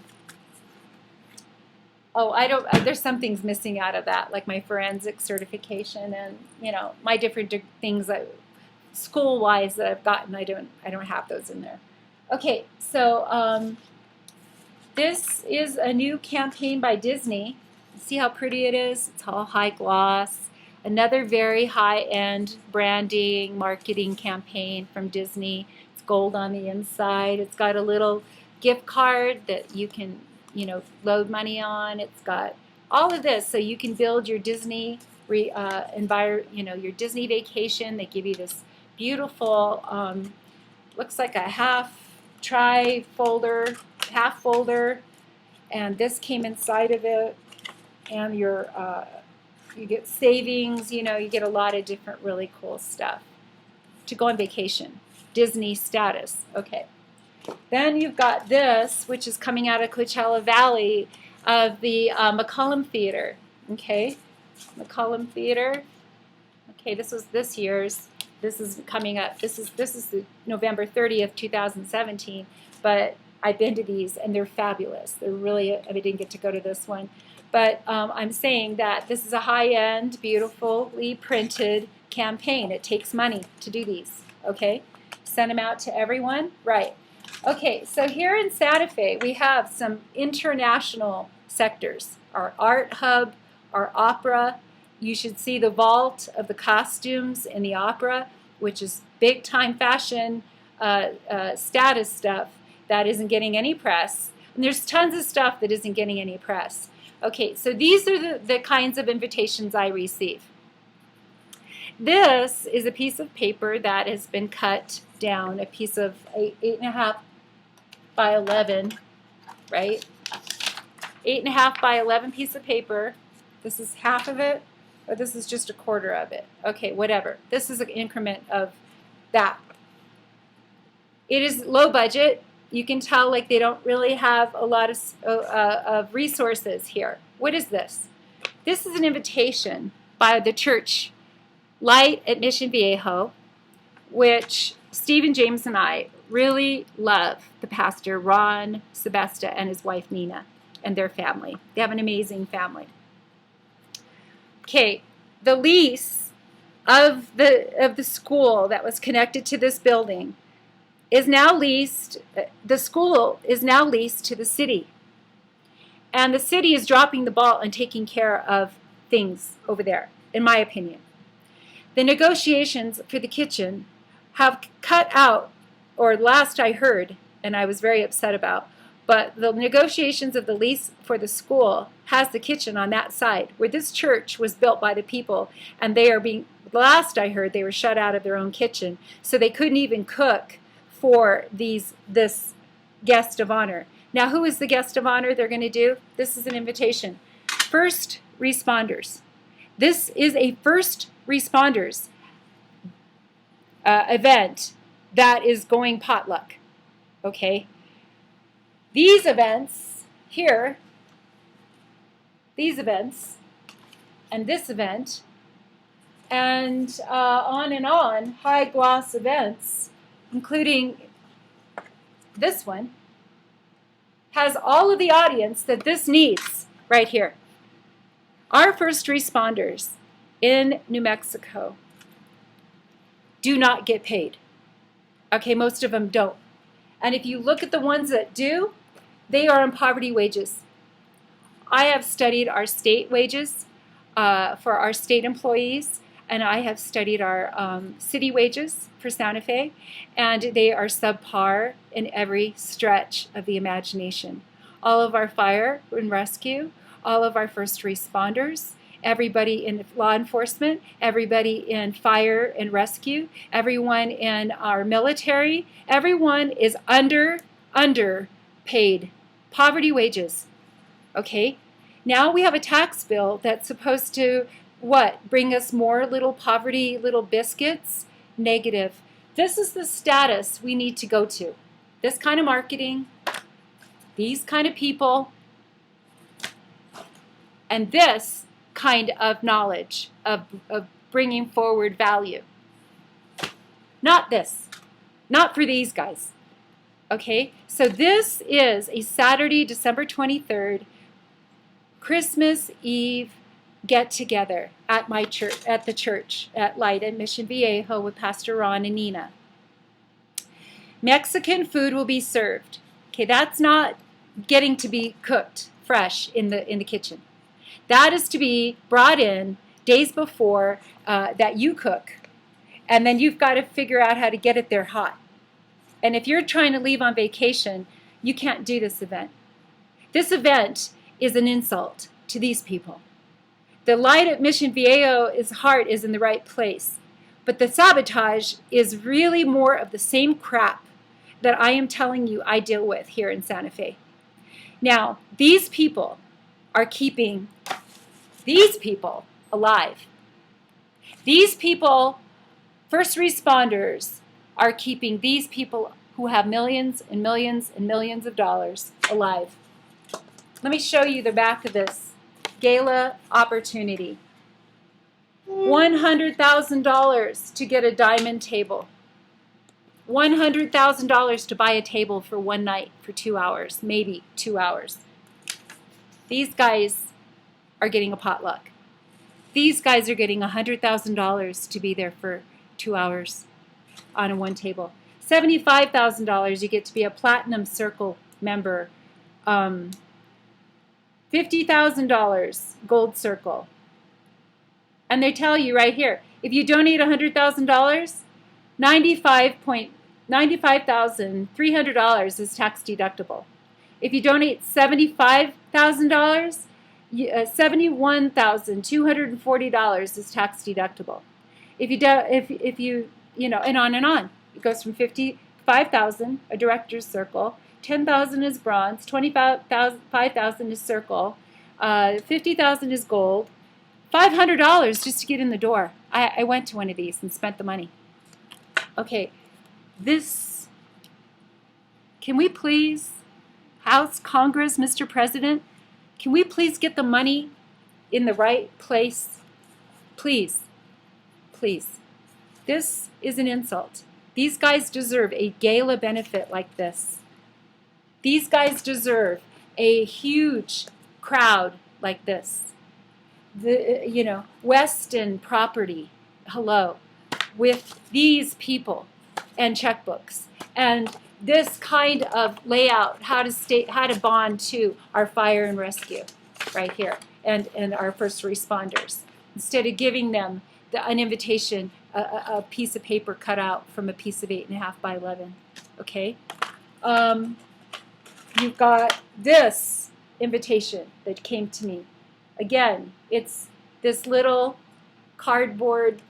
Speaker 1: Oh, there's some things missing out of that, like my forensic certification and, you know, my different things that school-wise that I've gotten. I don't have those in there. Okay, so this is a new campaign by Disney. See how pretty it is? It's all high gloss. Another very high-end branding, marketing campaign from Disney. It's gold on the inside. It's got a little gift card that you can, you know, load money on. It's got all of this, so you can build your Disney your Disney vacation. They give you this beautiful, looks like a half folder, and this came inside of it, and you get savings. You know, you get a lot of different really cool stuff to go on vacation. Disney status. Okay. Then you've got this, which is coming out of Coachella Valley, of the McCollum Theater. Okay, McCollum Theater. Okay, this was this year's. This is coming up. This is the November 30th, 2017. But I've been to these, and they're fabulous. They're really. I didn't get to go to this one, but I'm saying that this is a high-end, beautifully printed campaign. It takes money to do these. Okay, send them out to everyone. Right. Okay, so here in Santa Fe, we have some international sectors. Our art hub, our opera. You should see the vault of the costumes in the opera, which is big-time fashion status stuff that isn't getting any press. And there's tons of stuff that isn't getting any press. Okay, so these are the kinds of invitations I receive. This is a piece of paper that has been cut down, a piece of 8.5 by 11, right? 8.5 by 11 piece of paper. This is half of it, or this is just a quarter of it. Okay, whatever. This is an increment of that. It is low budget. You can tell like they don't really have a lot of resources here. What is this? This is an invitation by the church Light at Mission Viejo, which Stephen James and I really love the pastor Ron Sebesta and his wife Nina and their family. They have an amazing family. Okay, the lease of the school that was connected to this building is now leased. The school is now leased to the city, and the city is dropping the ball and taking care of things over there, in my opinion. The negotiations for the kitchen have cut out, or last I heard, and I was very upset about, but the negotiations of the lease for the school has the kitchen on that side, where this church was built by the people, and they are being, last I heard, they were shut out of their own kitchen, so they couldn't even cook for this guest of honor. Now, who is the guest of honor they're going to do? This is an invitation. First responders. This is a first responders event that is going potluck. Okay? These events here, these events, and this event, and on, high gloss events, including this one, has all of the audience that this needs. right here. Our first responders in New Mexico do not get paid. Okay, most of them don't. And if you look at the ones that do, they are on poverty wages. I have studied our state wages for our state employees, and I have studied our city wages for Santa Fe, and they are subpar in every stretch of the imagination. All of our fire and rescue, all of our first responders, everybody in law enforcement, everybody in fire and rescue, everyone in our military, everyone is underpaid. Poverty wages. Okay? Now we have a tax bill that's supposed to, what, bring us more little poverty, little biscuits? Negative. This is the status we need to go to. This kind of marketing, these kind of people, and this kind of knowledge of bringing forward value. Not this. Not for these guys. Okay? So this is a Saturday, December 23rd, Christmas Eve get-together at my church, at the church at Light at Mission Viejo with Pastor Ron and Nina. Mexican food will be served. Okay, that's not getting to be cooked fresh in the kitchen. That is to be brought in days before that you cook, and then you've got to figure out how to get it there hot. And if you're trying to leave on vacation, you can't do this event. This event is an insult to these people. The Light at Mission Viejo's heart is in the right place, but the sabotage is really more of the same crap that I am telling you I deal with here in Santa Fe. Now, these people are keeping these people alive. These people, first responders, are keeping these people who have millions and millions and millions of dollars alive. Let me show you the back of this gala opportunity. $100,000 to get a diamond table. $100,000 to buy a table for one night for 2 hours, maybe 2 hours. These guys are getting a potluck. These guys are getting $100,000 to be there for 2 hours on one table. $75,000 you get to be a Platinum Circle member. $50,000 Gold Circle. And they tell you right here, if you donate $100,000, $95,300 is tax deductible. If you donate $75,000, $71,240 is tax deductible. If you and on. It goes from $55,000, a director's circle, $10,000 is bronze, $25,000 is circle, $50,000 is gold, $500 just to get in the door. I went to one of these and spent the money. Okay, can we please, House, Congress, Mr. President, can we please get the money in the right place? Please, please. This is an insult. These guys deserve a gala benefit like this. These guys deserve a huge crowd like this. Weston property, hello, with these people and checkbooks and this kind of layout, how to bond to our fire and rescue right here and our first responders. Instead of giving them an invitation, a piece of paper cut out from a piece of 8.5 by 11. Okay? You've got this invitation that came to me. Again, it's this little cardboard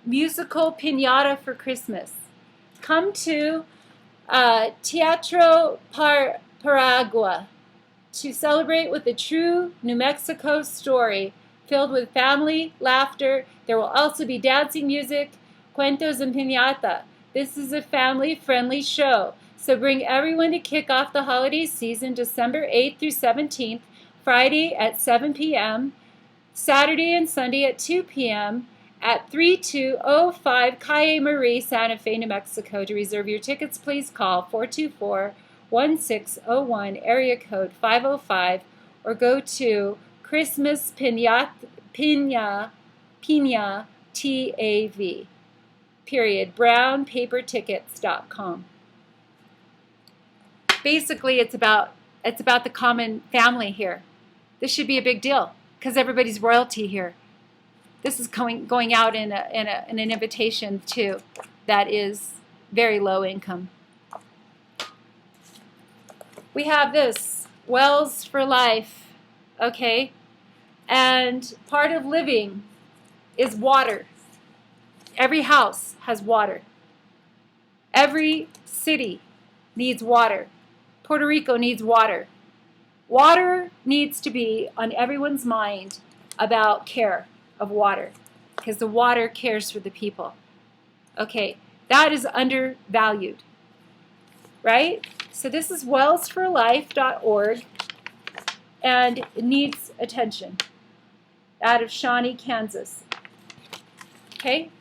Speaker 1: musical piñata for Christmas. Come to Teatro Paragua to celebrate with a true New Mexico story filled with family, laughter. There will also be dancing music, cuentos, and piñata. This is a family-friendly show, so bring everyone to kick off the holiday season December 8th through 17th, Friday at 7 p.m., Saturday and Sunday at 2 p.m., at 3205 Calle Marie, Santa Fe, New Mexico. To reserve your tickets, please call 424-1601, area code or go to Christmas Pina TAV, period, brownpapertickets.com. Basically, it's about the common family here. This should be a big deal because everybody's royalty here. This is going out in an invitation to that is very low income. We have this Wells for Life, okay? And part of living is water. Every house has water. Every city needs water. Puerto Rico needs water. Water needs to be on everyone's mind about care of water, because the water cares for the people. Okay, that is undervalued, right? So this is wellsforlife.org, and it needs attention. Out of Shawnee, Kansas. Okay?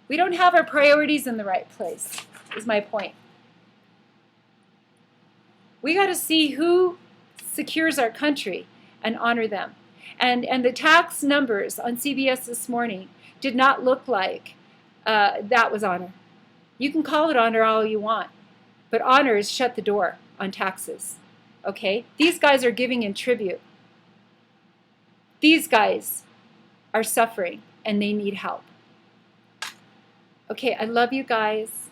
Speaker 1: We don't have our priorities in the right place, is my point. We got to see who secures our country and honor them. And the tax numbers on CBS this morning did not look like that was honor. You can call it honor all you want, but honor is shut the door on taxes. Okay? These guys are giving in tribute. These guys are suffering and they need help. Okay, I love you guys.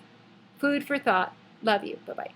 Speaker 1: Food for thought. Love you. Bye-bye.